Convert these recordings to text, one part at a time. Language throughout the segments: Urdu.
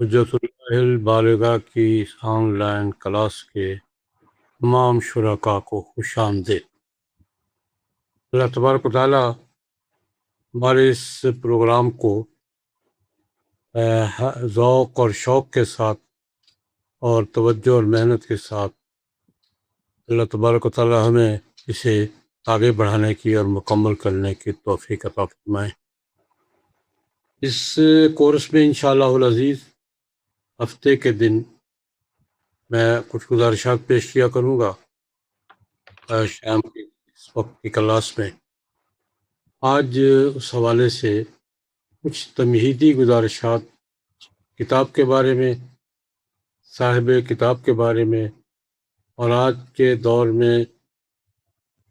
حجت اللہ البالغہ کی آن لائن کلاس کے تمام شرکاء کو خوش آمدید۔ اللہ تبارک و تعالیٰ ہمارے اس پروگرام کو ذوق اور شوق کے ساتھ اور توجہ اور محنت کے ساتھ اللہ تبارک و تعالیٰ ہمیں اسے آگے بڑھانے کی اور مکمل کرنے کی توفیق عطا فرمائے۔ اس کورس میں انشاءاللہ العزیز ہفتے کے دن میں کچھ گزارشات پیش کیا کروں گا شام کی اس وقت کی کلاس میں۔ آج اس حوالے سے کچھ تمہیدی گزارشات کتاب کے بارے میں، صاحب کتاب کے بارے میں، اور آج کے دور میں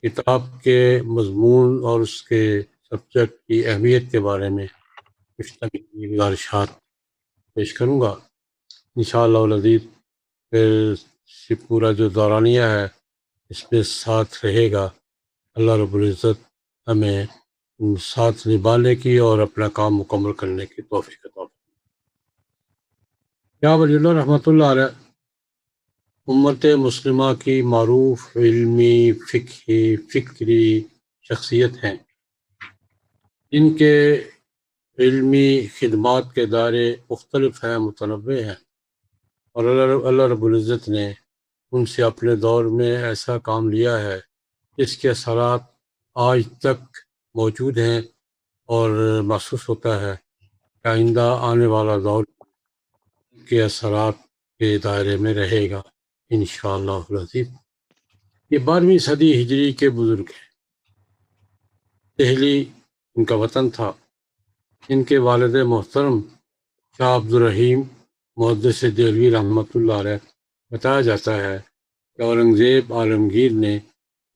کتاب کے مضمون اور اس کے سبجیکٹ کی اہمیت کے بارے میں کچھ تمہیدی گزارشات پیش کروں گا انشاءاللہ العزیز۔ پھر یہ پورا جو دورانیہ ہے اس میں ساتھ رہے گا۔ اللہ رب العزت ہمیں ساتھ نبھانے کی اور اپنا کام مکمل کرنے کی توفیق عطا فرمائے۔ شاہ ولی اللہ رحمۃ اللہ علیہ امت مسلمہ کی معروف علمی، فقہی، فکری شخصیت ہیں۔ ان کے علمی خدمات کے دائرے مختلف ہیں، متنوع ہیں، اور اللہ رب العزت نے ان سے اپنے دور میں ایسا کام لیا ہے جس کے اثرات آج تک موجود ہیں، اور محسوس ہوتا ہے کہ آئندہ آنے والا دور کے اثرات کے دائرے میں رہے گا انشاءاللہ العزیز۔ یہ 12ویں صدی ہجری کے بزرگ ہیں۔ دہلی ان کا وطن تھا۔ ان کے والد محترم شاہ عبدالرحیم محدث دہلوی رحمۃ اللہ علیہ بتایا جاتا ہے کہ اورنگزیب عالمگیر نے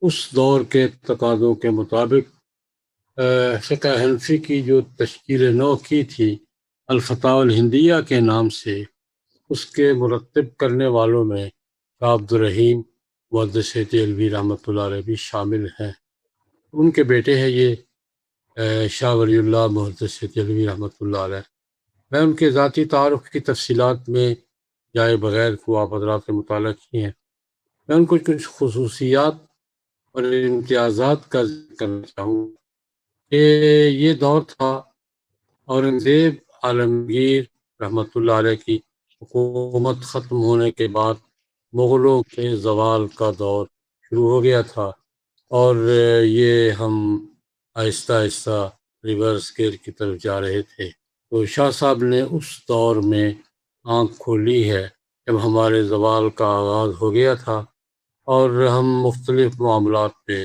اس دور کے تقاضوں کے مطابق فقہ حنفی کی جو تشکیل نو کی تھی الفتاوی الہندیہ کے نام سے، اس کے مرتب کرنے والوں میں شاہ عبدالرحیم محدث دہلوی رحمۃ اللہ علیہ بھی شامل ہیں۔ ان کے بیٹے ہیں یہ شاہ ولی اللہ محدث دہلوی رحمۃ اللہ علیہ۔ میں ان کے ذاتی تعارف کی تفصیلات میں جائے بغیر کو آپ حضرات سے مطالعہ کی ہیں۔ میں ان کو کچھ خصوصیات اور امتیازات کا ذکر کرنا چاہوں گا کہ یہ دور تھا اورنگزیب عالمگیر رحمۃ اللہ علیہ کی حکومت ختم ہونے کے بعد مغلوں کے زوال کا دور شروع ہو گیا تھا، اور یہ ہم آہستہ آہستہ ریورس گیئر کی طرف جا رہے تھے۔ تو شاہ صاحب نے اس دور میں آنکھ کھولی ہے جب ہمارے زوال کا آغاز ہو گیا تھا، اور ہم مختلف معاملات پہ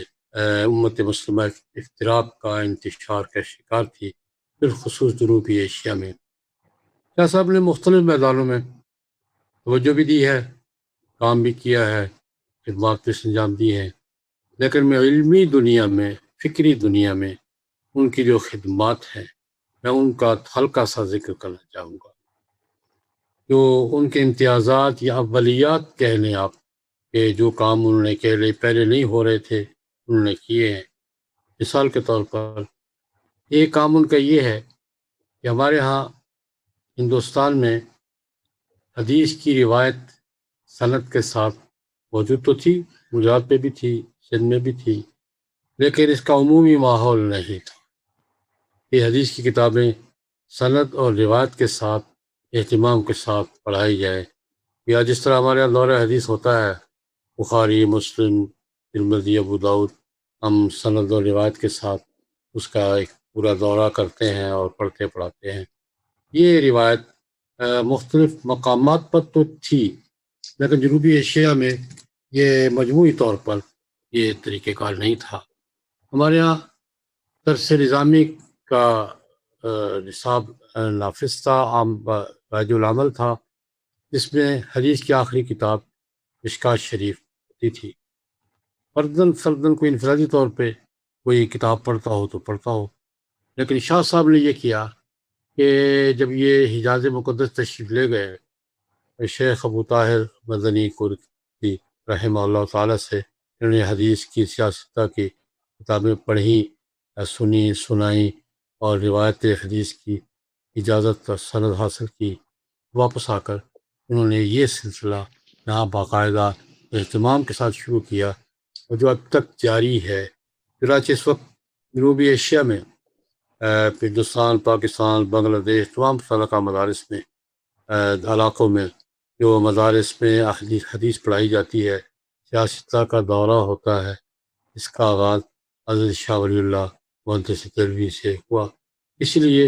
امت مسلمہ افتراق کا انتشار کا شکار تھی، بالخصوص جنوبی ایشیا میں۔ شاہ صاحب نے مختلف میدانوں میں توجہ بھی دی ہے، کام بھی کیا ہے، خدمات بھی انجام دی ہیں، لیکن میں علمی دنیا میں، فکری دنیا میں ان کی جو خدمات ہیں میں ان کا ہلکا سا ذکر کرنا چاہوں گا۔ جو ان کے امتیازات یا اولیات کہہ لیں آپ، کہ جو کام انہوں نے پہلے نہیں ہو رہے تھے انہوں نے کیے ہیں۔ مثال کے طور پر ایک کام ان کا یہ ہے کہ ہمارے ہاں ہندوستان میں حدیث کی روایت سند کے ساتھ موجود تو تھی، گجرات پہ بھی تھی، سندھ میں بھی تھی، لیکن اس کا عمومی ماحول نہیں تھا۔ یہ حدیث کی کتابیں سند اور روایت کے ساتھ اہتمام کے ساتھ پڑھائی جائے، یا جس طرح ہمارے یہاں دورہ حدیث ہوتا ہے، بخاری، مسلم، ترمذی، ابو داؤد، ہم سند اور روایت کے ساتھ اس کا ایک پورا دورہ کرتے ہیں اور پڑھتے پڑھاتے ہیں۔ یہ روایت مختلف مقامات پر تو تھی، لیکن جنوبی ایشیا میں یہ مجموعی طور پر یہ طریقہ کار نہیں تھا۔ ہمارے یہاں درس نظامی کا نصاب نافذ تھا، عام رائج العمل تھا، جس میں حدیث کی آخری کتاب مشکوٰۃ شریف ہوتی تھی۔ فرداً کوئی انفرادی طور پہ کوئی کتاب پڑھتا ہو تو پڑھتا ہو، لیکن شاہ صاحب نے یہ کیا کہ جب یہ حجاز مقدس تشریف لے گئے، شیخ ابو طاہر مدنی کرتی رحمہ اللہ تعالیٰ سے انہوں نے حدیث کی سیاستہ کی کتابیں پڑھیں، سنی، سنائیں، اور روایت حدیث کی اجازت کا سند حاصل کی۔ واپس آ کر انہوں نے یہ سلسلہ یہاں باقاعدہ اہتمام کے ساتھ شروع کیا اور جو اب تک جاری ہے۔ چنانچہ اس وقت جنوبی ایشیا میں ہندوستان، پاکستان، بنگلہ دیش، تمام متعلقہ مدارس میں علاقوں میں جو مدارس میں حدیث پڑھائی جاتی ہے، سیاستہ کا دورہ ہوتا ہے، اس کا آغاز حضرت شاہ ولی اللہ محدث دہلوی سے ہوا۔ اس لیے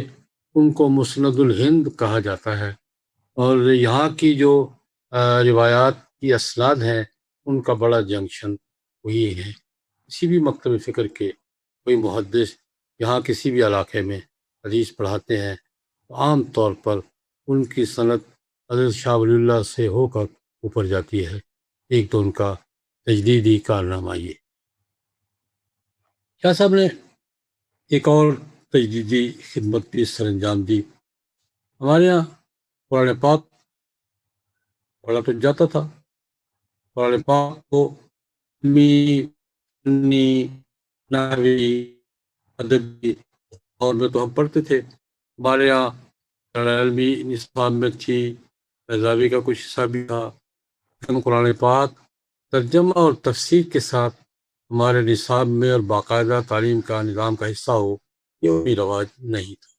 ان کو مسند الہند کہا جاتا ہے، اور یہاں کی جو روایات کی اسناد ہیں ان کا بڑا جنکشن وہی ہے۔ کسی بھی مکتب فکر کے کوئی محدث یہاں کسی بھی علاقے میں حدیث پڑھاتے ہیں تو عام طور پر ان کی سند حضرت شاہ ولی اللہ سے ہو کر اوپر جاتی ہے۔ ایک تو ان کا تجدیدی کارنامہ یہ۔ شاہ صاحب نے ایک اور تجدیدی خدمت بھی سر انجام دی۔ ہمارے یہاں قرآن پاک پڑھا تو جاتا تھا، قرآن پاک کو سنی، نحوی، ادبی اور میں تو ہم پڑھتے تھے۔ ہمارے یہاں علمی نصاب میں تھی، مذہبی کا کچھ حصہ بھی تھا، لیکن قرآن پاک ترجمہ اور تفسیر کے ساتھ ہمارے نصاب میں اور باقاعدہ تعلیم کا نظام کا حصہ ہو، یہ کوئی رواج نہیں تھا۔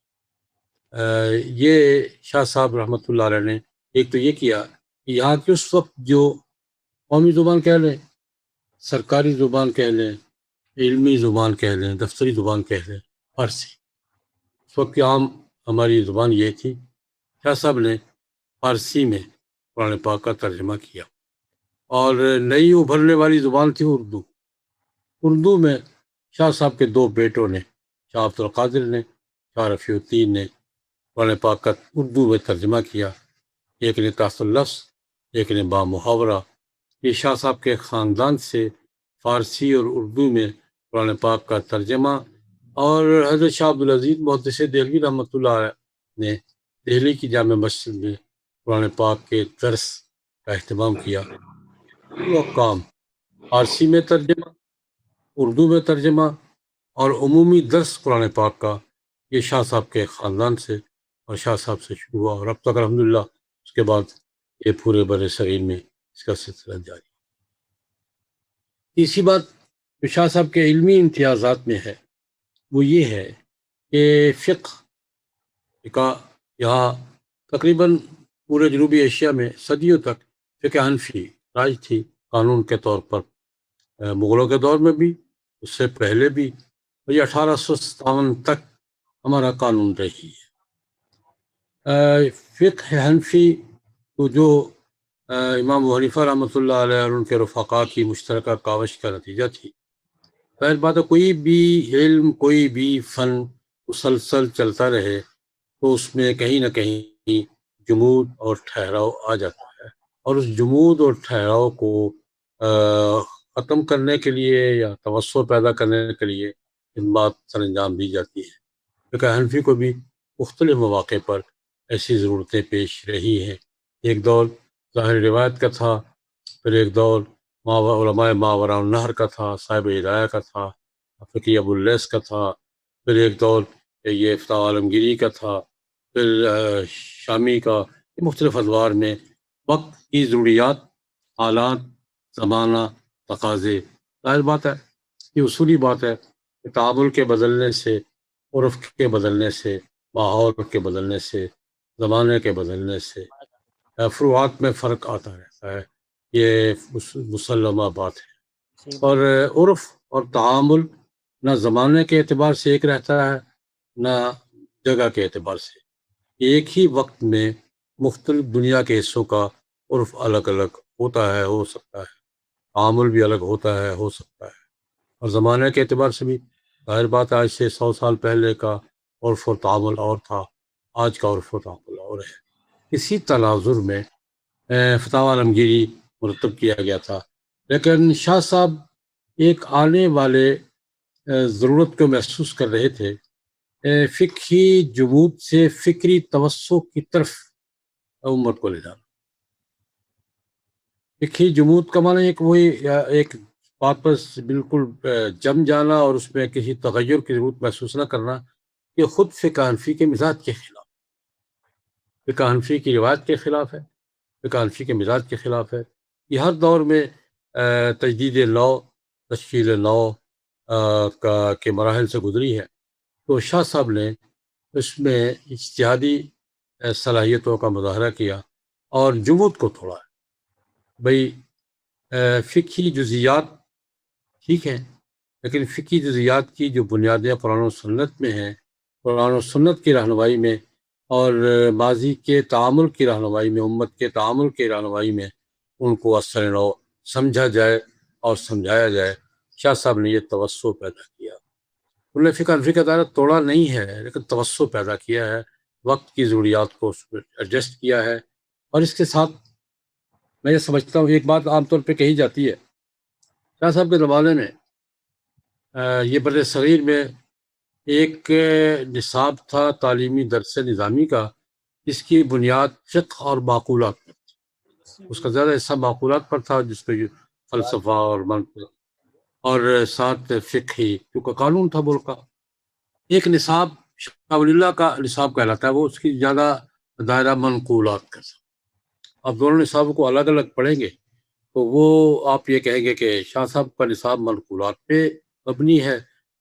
یہ شاہ صاحب رحمۃ اللہ علیہ نے ایک تو یہ کیا کہ یہاں کی اس وقت جو قومی زبان کہہ لیں، سرکاری زبان کہہ لیں، علمی زبان کہہ لیں، دفتری زبان کہہ لیں، فارسی، اس وقت کی عام ہماری زبان یہ تھی۔ شاہ صاحب نے فارسی میں قرآن پاک کا ترجمہ کیا، اور نئی ابھرنے والی زبان تھی اردو۔ اردو میں شاہ صاحب کے دو بیٹوں نے، شاہ عبد القادر نے، شاہ رفیع الدین نے قرآن پاک کا اردو میں ترجمہ کیا۔ ایک نے تحت اللفظ، ایک نے با محاورہ۔ یہ شاہ صاحب کے خاندان سے فارسی اور اردو میں قرآن پاک کا ترجمہ، اور حضرت شاہ عبدالعزیز محدث دہلوی رحمۃ اللہ علیہ نے دہلی کی جامع مسجد میں قرآن پاک کے درس کا اہتمام کیا۔ وہ کام فارسی میں ترجمہ، اردو میں ترجمہ اور عمومی درس قرآن پاک کا، یہ شاہ صاحب کے خاندان سے اور شاہ صاحب سے شروع ہوا، اور اب تک الحمدللہ اس کے بعد یہ پورے بر صغیر میں اس کا سلسلہ جاری۔ تیسری بات جو شاہ صاحب کے علمی امتیازات میں ہے وہ یہ ہے کہ فقہ کا یہاں تقریباً پورے جنوبی ایشیا میں صدیوں تک فقہ حنفی رائج تھی قانون کے طور پر، مغلوں کے دور میں بھی، اس سے پہلے بھی، اور یہ 1857 تک ہمارا قانون رہی ہے۔ فقہ حنفی تو جو امام ابو حنیفہ رحمۃ اللہ علیہ اور ان کے رفقا کی مشترکہ کاوش کا نتیجہ تھی۔ ظاہر بات ہے کوئی بھی علم، کوئی بھی فن مسلسل چلتا رہے تو اس میں کہیں نہ کہیں جمود اور ٹھہراؤ آ جاتا ہے، اور اس جمود اور ٹھہراؤ کو ختم کرنے کے لیے یا توسع پیدا کرنے کے لیے خدمات سر انجام دی جاتی ہے۔ فقہ حنفی کو بھی مختلف مواقع پر ایسی ضرورتیں پیش رہی ہیں۔ ایک دور ظاہر روایت کا تھا، پھر ایک دور علماء ماوراء النہر کا تھا، صاحب ہدایہ کا تھا، فقی ابو اللیث کا تھا، پھر ایک دور یہ فتاوی عالمگیری کا تھا، پھر شامی کا۔ مختلف ادوار میں وقت کی ضروریات، حالات، زمانہ، تقاضے، ظاہر بات ہے یہ اصولی بات ہے کہ تعامل کے بدلنے سے، عرف کے بدلنے سے، ماحول کے بدلنے سے، زمانے کے بدلنے سے فروعات میں فرق آتا رہتا ہے، یہ مسلمہ بات ہے۔ اور عرف اور تعامل نہ زمانے کے اعتبار سے ایک رہتا ہے، نہ جگہ کے اعتبار سے۔ ایک ہی وقت میں مختلف دنیا کے حصوں کا عرف الگ الگ ہوتا ہے، ہو سکتا ہے، تعامل بھی الگ ہوتا ہے، ہو سکتا ہے، اور زمانے کے اعتبار سے بھی ظاہر بات ہے آج سے 100 سال پہلے کا عرف و تعامل اور تھا، آج کا عرف و تعامل اور ہے۔ اسی تناظر میں فتاوی عالمگیری مرتب کیا گیا تھا، لیکن شاہ صاحب ایک آنے والے ضرورت کو محسوس کر رہے تھے، فقہی جمود سے فکری توسع کی طرف امت کو لے جانا۔ فقہی جمود کا معنی ایک بات پر بالکل جم جانا اور اس میں کسی تغیر کی ضرورت محسوس نہ کرنا، یہ خود فقہ حنفی کے مزاج کے خلاف۔ فقہ حنفی کی روایت کے خلاف ہے، فقہ حنفی کے مزاج کے خلاف ہے۔ یہ ہر دور میں تجدید نو، تشکیل نو کے مراحل سے گزری ہے۔ تو شاہ صاحب نے اس میں اجتہادی صلاحیتوں کا مظاہرہ کیا اور جمود کو توڑا۔ بھئی فقہی جزیات ٹھیک ہیں، لیکن فقہی جزیات کی جو بنیادیں قرآن و سنت میں ہیں، قرآن و سنت کی رہنمائی میں اور ماضی کے تعامل کی رہنمائی میں، امت کے تعامل کی رہنمائی میں ان کو اثر نو سمجھا جائے اور سمجھایا جائے۔ شاہ صاحب نے یہ توسع پیدا کیا۔ انہوں نے فقہ حنفی کا دائرہ توڑا نہیں ہے، لیکن توسع پیدا کیا ہے، وقت کی ضروریات کو ایڈجسٹ کیا ہے۔ اور اس کے ساتھ میں یہ سمجھتا ہوں، ایک بات عام طور پہ کہی جاتی ہے، شاہ صاحب کے زمانے میں یہ بر صغیر میں ایک نصاب تھا تعلیمی درس نظامی کا، جس کی بنیاد فقہ اور معقولات پر تھی۔ اس کا زیادہ حصہ معقولات پر تھا، جس پہ فلسفہ اور منطق اور ساتھ فقہی کیونکہ قانون تھا ملک کا۔ ایک نصاب شاہ ولی اللہ کا نصاب کہلاتا ہے، وہ اس کی زیادہ دائرہ منقولات کا تھا۔ اب دونوں نصابوں کو الگ الگ پڑھیں گے تو وہ آپ یہ کہیں گے کہ شاہ صاحب کا نصاب منقولات پہ مبنی ہے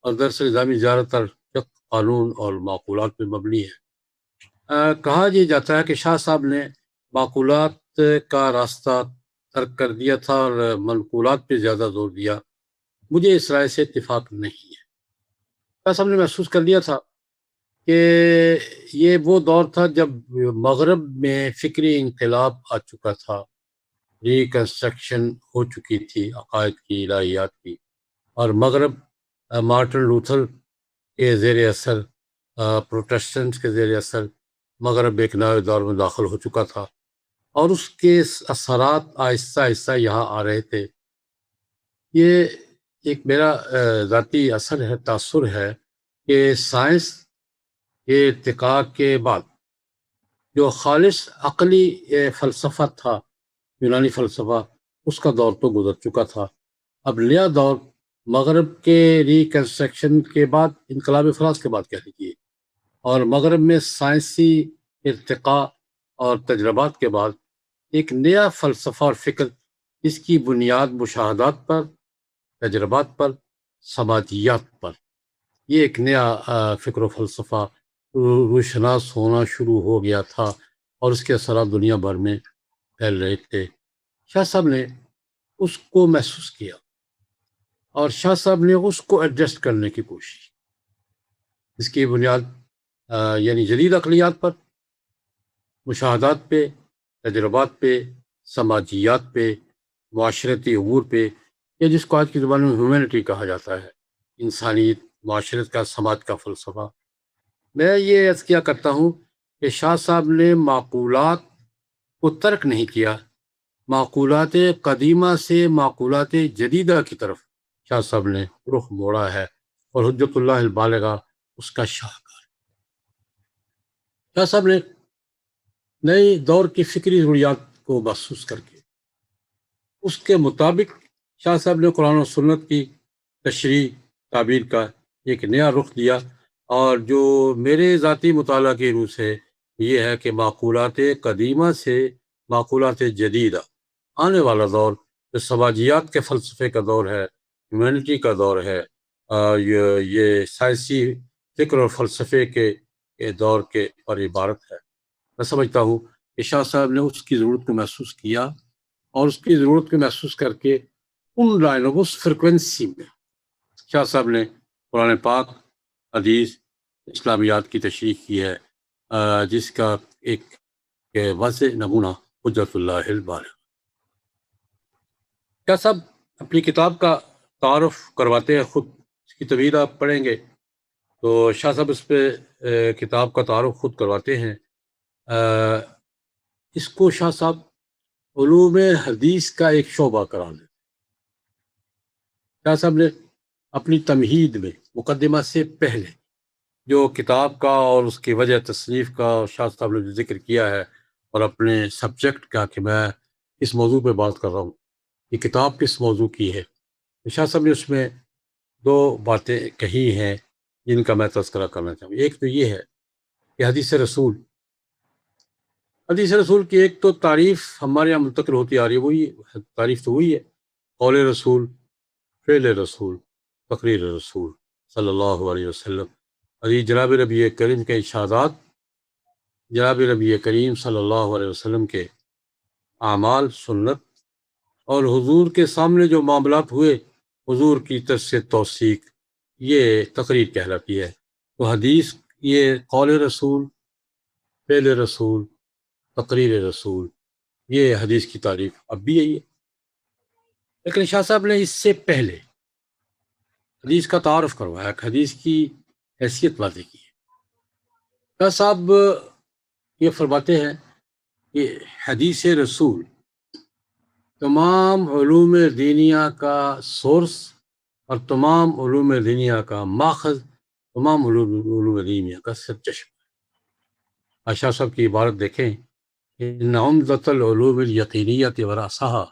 اور درس نظامی زیادہ تر فقہ، قانون اور معقولات پہ مبنی ہے۔ کہا یہ جاتا ہے کہ شاہ صاحب نے معقولات کا راستہ ترک کر دیا تھا اور منقولات پہ زیادہ زور دیا۔ مجھے اس رائے سے اتفاق نہیں ہے۔ شاہ صاحب نے محسوس کر لیا تھا کہ یہ وہ دور تھا جب مغرب میں فکری انقلاب آ چکا تھا، ریکنسٹرکشن ہو چکی تھی عقائد کی، الہیات کی، اور مغرب مارٹن لوتھر کے زیر اثر، پروٹیسٹنٹس کے زیر اثر مغرب ایک نئے دور میں داخل ہو چکا تھا، اور اس کے اثرات آہستہ آہستہ یہاں آ رہے تھے۔ یہ ایک میرا ذاتی اثر ہے، تاثر ہے کہ سائنس کے ارتقاء کے بعد جو خالص عقلی فلسفہ تھا، یونانی فلسفہ، اس کا دور تو گزر چکا تھا۔ اب نیا دور مغرب کے ریکنسٹرکشن کے بعد، انقلاب فرانس کے بعد کہہ لیجیے، اور مغرب میں سائنسی ارتقاء اور تجربات کے بعد ایک نیا فلسفہ اور فکر، اس کی بنیاد مشاہدات پر، تجربات پر، سماجیات پر، یہ ایک نیا فکر و فلسفہ روشناس ہونا شروع ہو گیا تھا اور اس کے اثرات دنیا بھر میں پھیل رہے تھے۔ شاہ صاحب نے اس کو محسوس کیا اور شاہ صاحب نے اس کو ایڈجسٹ کرنے کی کوشش، اس کی بنیاد یعنی جدید عقلیات پر، مشاہدات پہ، تجربات پہ، سماجیات پہ، معاشرتی امور پہ، یا جس کو آج کی زبان میں ہیومینٹی کہا جاتا ہے، انسانیت، معاشرت کا، سماج کا فلسفہ۔ میں یہ اذکیہ کرتا ہوں کہ شاہ صاحب نے معقولات کو ترک نہیں کیا، معقولات قدیمہ سے معقولات جدیدہ کی طرف شاہ صاحب نے رخ موڑا ہے، اور حجت اللہ البالغہ اس کا شاہکار۔ شاہ صاحب نے نئے دور کی فکری ضروریات کو محسوس کر کے اس کے مطابق شاہ صاحب نے قرآن و سنت کی تشریح، تعبیر کا ایک نیا رخ دیا، اور جو میرے ذاتی مطالعہ کی روح سے یہ ہے کہ معقولات قدیمہ سے معقولات جدیدہ آنے والا دور جو سماجیات کے فلسفے کا دور ہے، ہیومینٹی کا دور ہے، یہ سائنسی فکر اور فلسفے کے دور کے پر عبارت ہے۔ میں سمجھتا ہوں کہ شاہ صاحب نے اس کی ضرورت کو محسوس کیا، اور اس کی ضرورت کو محسوس کر کے ان لائنوں کو، اس فریکوینسی میں شاہ صاحب نے قرآن پاک، حدیث، اسلامیات کی تشریح کی ہے، جس کا ایک واضح نمونہ حجت اللہ البالغہ۔ شاہ صاحب اپنی کتاب کا تعارف کرواتے ہیں خود، اس کی طویل آپ پڑھیں گے تو شاہ صاحب اس پہ کتاب کا تعارف خود کرواتے ہیں۔ اس کو شاہ صاحب علوم حدیث کا ایک شعبہ قرار دیتے۔ شاہ صاحب نے اپنی تمہید میں، مقدمہ سے پہلے، جو کتاب کا اور اس کی وجہ تصنیف کا شاہ صاحب نے جو ذکر کیا ہے، اور اپنے سبجیکٹ کا کہ میں اس موضوع پہ بات کر رہا ہوں، یہ کتاب کس موضوع کی ہے، شاہ صاحب نے اس میں دو باتیں کہی ہیں جن کا میں تذکرہ کرنا چاہوں۔ ایک تو یہ ہے کہ حدیث رسول حدیث رسول کی ایک تو تعریف ہمارے یہاں منتقل ہوتی آ رہی ہے، وہی تعریف تو وہی ہے، قول رسول، فعل رسول، تقریر رسول صلی اللہ علیہ وسلم۔ حدیث جناب نبی کریم کے ارشادات، جناب نبی کریم صلی اللہ علیہ وسلم کے اعمال، سنت، اور حضور کے سامنے جو معاملات ہوئے حضور کی طرف سے توثیق، یہ تقریر کہلاتی ہے۔ تو حدیث یہ قول رسول، فعل رسول، تقریر رسول، یہ حدیث کی تعریف اب بھی یہی ہے۔ لیکن شاہ صاحب نے اس سے پہلے حدیث کا تعارف کروایا، حدیث کی حیثیت واضح کی ہے۔ شاہ صاحب یہ فرماتے ہیں کہ حدیث رسول تمام علوم دینیا کا سورس اور تمام علوم دینیا کا ماخذ، تمام علوم دینیا کا سرچشمہ ہے۔ شاہ صاحب کی عبارت دیکھیں، ان عمدۃ العلوم الیقینیۃ ورأسها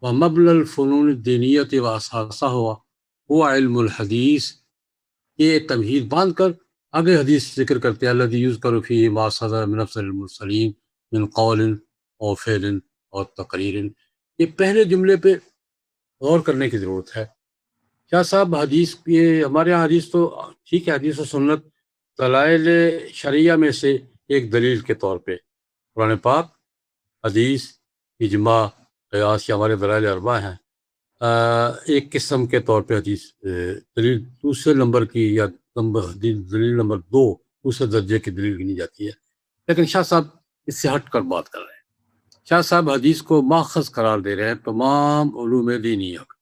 ومبلغ الفنون الدینیۃ واساسہ هو علم الحدیث۔ یہ تمہید باندھ کر آگے حدیث ذکر کرتے ہیں، الذی یذکر فیہ ما صدر من افضل المرسلین من قول اور فعل اور تقریر۔ یہ پہلے جملے پہ غور کرنے کی ضرورت ہے۔ شاہ صاحب حدیث، یہ ہمارے یہاں حدیث تو ٹھیک ہے، حدیث و سنت دلائل شرعیہ میں سے ایک دلیل کے طور پہ قرآن پاک، حدیث، اجماع، قیاس، یا ہمارے دلائل اربعہ ہیں۔ ایک قسم کے طور پہ حدیث دلیل دوسرے نمبر کی، یا دلیل نمبر 2 دوسرے درجے کی دلیل گنی جاتی ہے۔ لیکن شاہ صاحب اس سے ہٹ کر بات کر رہے ہیں۔ شاہ صاحب حدیث کو ماخذ قرار دے رہے ہیں تمام علوم دینیہ کا۔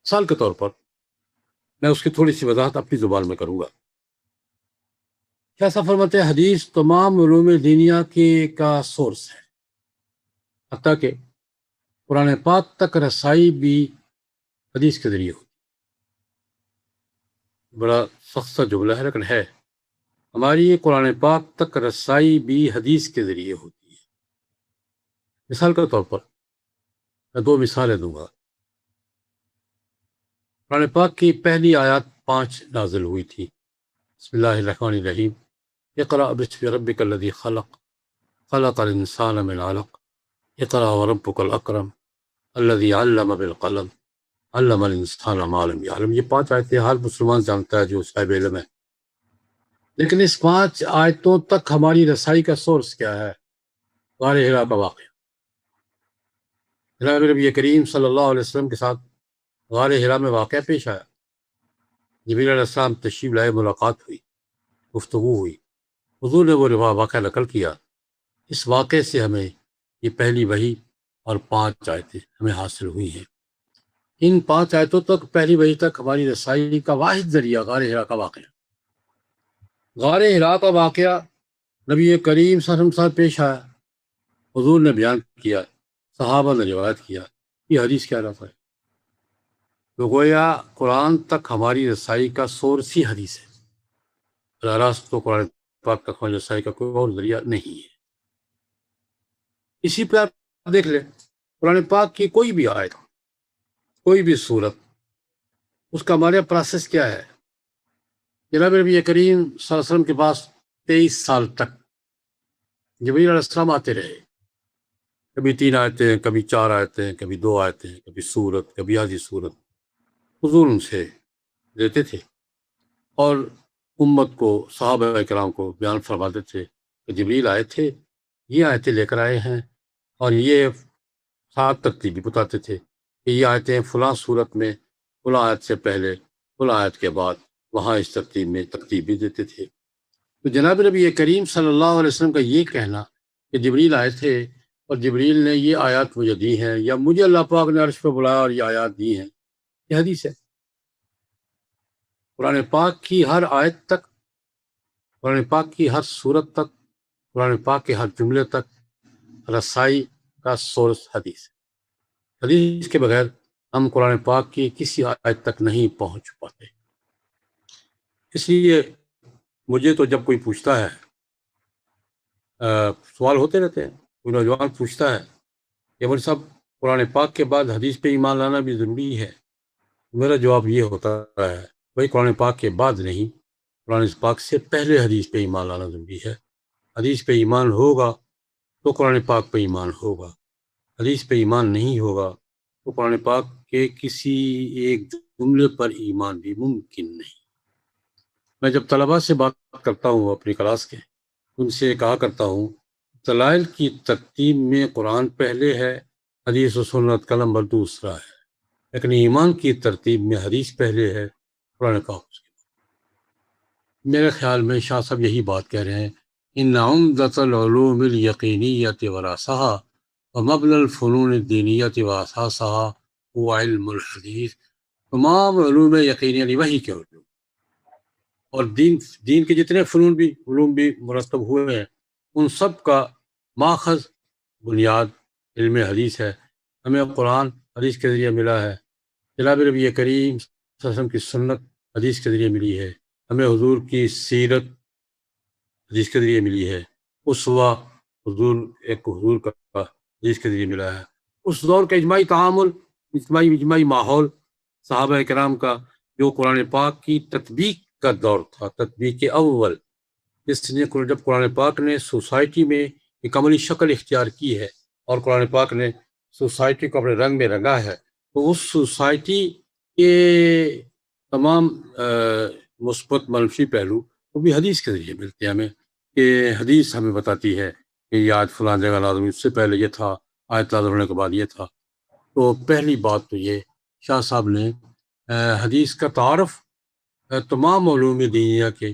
مثال کے طور پر میں اس کی تھوڑی سی وضاحت اپنی زبان میں کروں گا۔ شاہ صاحب فرماتے ہیں حدیث تمام علوم دینیہ کا سورس ہے، حتیٰ کہ قرآن پاک تک رسائی بھی حدیث کے ذریعے ہوتی ہے۔ بڑا سخت سا جملہ ہے لیکن ہے، ہماری قرآن پاک تک رسائی بھی حدیث کے ذریعے ہوتی ہے۔ مثال کے طور پر میں 2 مثالیں دوں گا۔ قرآن پاک کی پہلی آیات 5 نازل ہوئی تھی، بسم اللہ الرحمن الرحیم، اقرأ باسم ربک الذی خلق، خلق الانسان من علق، اقرأ وربک الاکرم، الذی علم بالقلم، علم الانسان ما لم یعلم۔ یہ 5 آیتیں ہر مسلمان جانتا ہے جو صاحب علم ہے۔ لیکن اس 5 آیتوں تک ہماری رسائی کا سورس کیا ہے؟ غار حرا کا واقعہ۔ جناب نبی کریم صلی اللہ علیہ وسلم کے ساتھ غار حرا میں واقعہ پیش آیا، جبریل علیہ السلام تشریف لائے، ملاقات ہوئی، گفتگو ہوئی، حضور نے وہ واقعہ نقل کیا۔ اس واقعے سے ہمیں یہ پہلی وحی اور 5 آیتیں ہمیں حاصل ہوئی ہیں۔ ان 5 آیتوں تک، پہلی وحی تک ہماری رسائی کا واحد ذریعہ غار حرا کا واقعہ۔ غار حرا کا واقعہ نبی کریم صلی اللہ علیہ وسلم پیش آیا، حضور نے بیان کیا، صحابہ نے روایت کیا، یہ حدیث کیا رہتا ہے؟ تو گویا قرآن تک ہماری رسائی کا سورس ہی حدیث ہے، براہ راست تو قرآن پاک تک ہماری رسائی کا کوئی اور ذریعہ نہیں ہے۔ اسی پہ آپ دیکھ لیں، قرآن پاک کی کوئی بھی آیت، کوئی بھی صورت، اس کا ہمارے پروسیس کیا ہے؟ جناب نبی کریم صلی اللہ علیہ وسلم کے پاس 23 سال تک جبریل علیہ السلام آتے رہے، کبھی 3 آیتیں، کبھی 4 آیتیں، کبھی 2 آیتیں، کبھی سورت، کبھی آدھی سورت حضور ان سے دیتے تھے، اور امت کو، صحابہ کرام کو بیان فرماتے تھے کہ جبریل آئے تھے، یہ آیتیں لے کر آئے ہیں، اور یہ ساتھ ترتیب بھی بتاتے تھے کہ یہ آیتیں فلاں صورت میں، فلاں آیت سے پہلے، فلاں آیت کے بعد، وہاں اس ترتیب میں ترتیب بھی دیتے تھے۔ تو جناب نبی کریم صلی اللہ علیہ وسلم کا یہ کہنا کہ جبریل آئے تھے اور جبریل نے یہ آیات مجھے دی ہیں، یا مجھے اللہ پاک نے عرش پہ بلایا اور یہ آیات دی ہیں، یہ حدیث ہے۔ قرآن پاک کی ہر آیت تک، قرآن پاک کی ہر صورت تک، قرآن پاک کے ہر جملے تک رسائی کا سورس حدیث ہے۔ حدیث کے بغیر ہم قرآن پاک کی کسی آیت تک نہیں پہنچ پاتے۔ اس لیے مجھے تو جب کوئی پوچھتا ہے، سوال ہوتے رہتے ہیں، کوئی نوجوان پوچھتا ہے کہ مولوی صاحب قرآن پاک کے بعد حدیث پہ ایمان لانا بھی ضروری ہے، میرا جواب یہ ہوتا ہے، بھائی قرآن پاک کے بعد نہیں، قرآن پاک سے پہلے حدیث پہ ایمان لانا ضروری ہے۔ حدیث پہ ایمان ہوگا تو قرآن پاک پہ ایمان ہوگا، حدیث پہ ایمان نہیں ہوگا تو قرآن پاک کے کسی ایک جملے پر ایمان بھی ممکن نہیں۔ میں جب طلباء سے بات کرتا ہوں اپنی کلاس کے، ان سے کہا کرتا ہوں دلائل کی ترتیب میں قرآن پہلے ہے، حدیث و سنت کا نمبر دوسرا ہے، لیکن ایمان کی ترتیب میں حدیث پہلے ہے، قرآن پاک اس کے۔ میرے خیال میں شاہ صاحب یہی بات کہہ رہے ہیں، ان عمدۃ العلوم الیقینیۃ وراسہا ومبنى الفنون الدینیۃ واساسہا هو علم الحدیث۔ تمام علوم یقینی یعنی وحی کے علوم اور دین کے جتنے فنون بھی علوم بھی مرتب ہوئے ہیں، ان سب کا ماخذ بنیاد علم حدیث ہے۔ ہمیں قرآن حدیث کے ذریعے ملا ہے، جناب نبی کریم صلی اللہ علیہ وسلم کی سنت حدیث کے ذریعے ملی ہے، ہمیں حضور کی سیرت حدیث کے ذریعے ملی ہے، اسوہ حضور کا حدیث کے ذریعے ملا ہے۔ اس دور کا اجماعی تعامل، اجماعی ماحول صحابہ کرام کا جو قرآن پاک کی تطبیق کا دور تھا، تطبیق اول، اس نے جب قرآن پاک نے سوسائٹی میں ایک عملی شکل اختیار کی ہے اور قرآن پاک نے سوسائٹی کو اپنے رنگ میں رنگا ہے، تو اس سوسائٹی کے تمام مثبت منفی پہلو وہ بھی حدیث کے ذریعے ملتے ہیں ہمیں، کہ حدیث ہمیں بتاتی ہے کہ یہ آج فلاں جگہ لازم، اس سے پہلے یہ تھا، آیت نازل ہونے کے بعد یہ تھا۔ تو پہلی بات تو یہ شاہ صاحب نے حدیث کا تعارف تمام علوم دینیا کے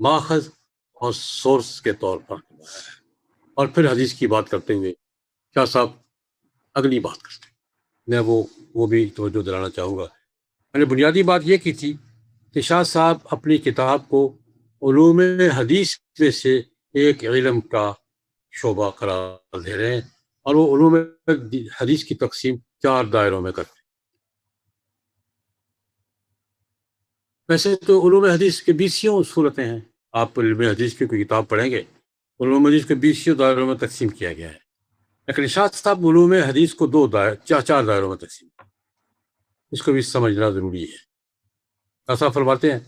ماخذ اور سورس کے طور پر ہے، اور پھر حدیث کی بات کرتے ہوئے شاہ صاحب اگلی بات کرتے ہیں، میں وہ بھی توجہ دلانا چاہوں گا۔ میں نے بنیادی بات یہ کی تھی کہ شاہ صاحب اپنی کتاب کو علوم حدیث میں سے ایک علم کا شعبہ قرار دے رہے ہیں، اور وہ علوم حدیث کی تقسیم 4 دائروں میں کرتے ہیں۔ ویسے تو علوم حدیث کے 20 صورتیں ہیں، آپ علم حدیث کی کوئی کتاب پڑھیں گے، علوم حدیث کے 20 دائروں میں تقسیم کیا گیا ہے، لیکن شاہ صاحب علوم حدیث کو 4 دائروں میں تقسیم، اس کو بھی سمجھنا ضروری ہے۔ ایسا فرماتے ہیں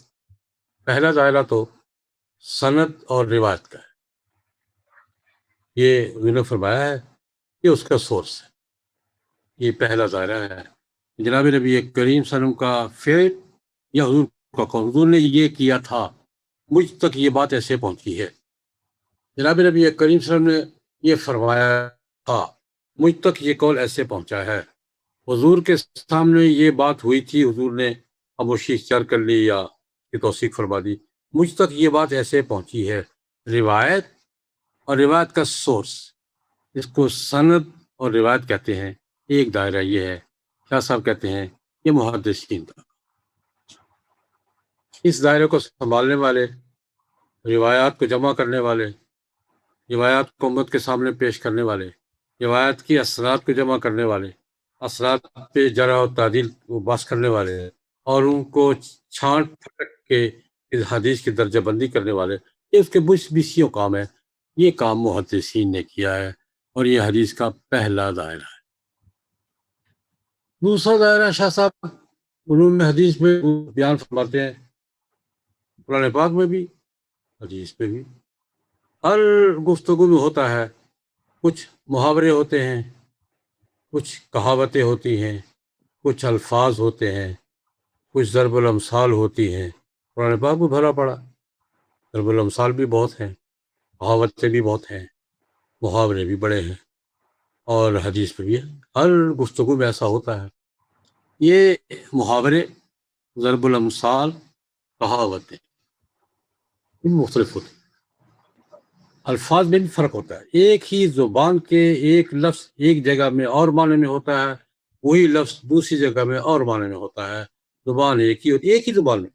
پہلا دائرہ تو سند اور روایت کا ہے، یہ انہوں نے فرمایا ہے کہ اس کا سورس ہے، یہ پہلا دائرہ ہے۔ جناب نبی کریم صلی اللہ علیہ وسلم کا فعل یا حضور کا قول، حضور نے یہ کیا تھا، مجھ تک یہ بات ایسے پہنچی ہے، جناب نبی کریم صلی اللہ علیہ وسلم نے یہ فرمایا تھا، مجھ تک یہ قول ایسے پہنچا ہے، حضور کے سامنے یہ بات ہوئی تھی، حضور نے خاموشی اختیار کر لی یا کہ توثیق فرما دی، مجھ تک یہ بات ایسے پہنچی ہے۔ روایت اور روایت کا سورس، اس کو سند اور روایت کہتے ہیں۔ ایک دائرہ یہ ہے، شاہ صاحب کہتے ہیں یہ محدثین کا، اس دائرے کو سنبھالنے والے، روایات کو جمع کرنے والے، روایات کو امت کے سامنے پیش کرنے والے، روایت کی اثرات کو جمع کرنے والے، اثرات پہ جرح و تعدیل کو بحث کرنے والے، اور ان کو چھانٹ پھٹک کے اس حدیث کی درجہ بندی کرنے والے، یہ اس کے 20 کام ہے، یہ کام محدثین نے کیا ہے، اور یہ حدیث کا پہلا دائرہ ہے۔ دوسرا دائرہ شاہ صاحب علوم حدیث میں بیان فرماتے ہیں، قرآن پاک میں بھی حدیث میں بھی ہر گفتگو میں ہوتا ہے، کچھ محاورے ہوتے ہیں، کچھ کہاوتیں ہوتی ہیں، کچھ الفاظ ہوتے ہیں، کچھ ضرب الامثال ہوتی ہیں۔ قرآن پاک میں بھرا پڑا، ضرب الامثال بھی بہت ہیں، کہاوتیں بھی بہت ہیں، محاورے بھی بڑے ہیں، اور حدیث میں بھی ہر گفتگو میں ایسا ہوتا ہے۔ یہ محاورے، ضرب الامثال، کہاوتیں مختلف ہوتے ہیں، الفاظ میں بھی فرق ہوتا ہے، ایک ہی زبان کے ایک لفظ ایک جگہ میں اور معنی میں ہوتا ہے، وہی لفظ دوسری جگہ میں اور معنی میں ہوتا ہے، زبان ایک ہی ہوتی، ایک ہی زبان میں۔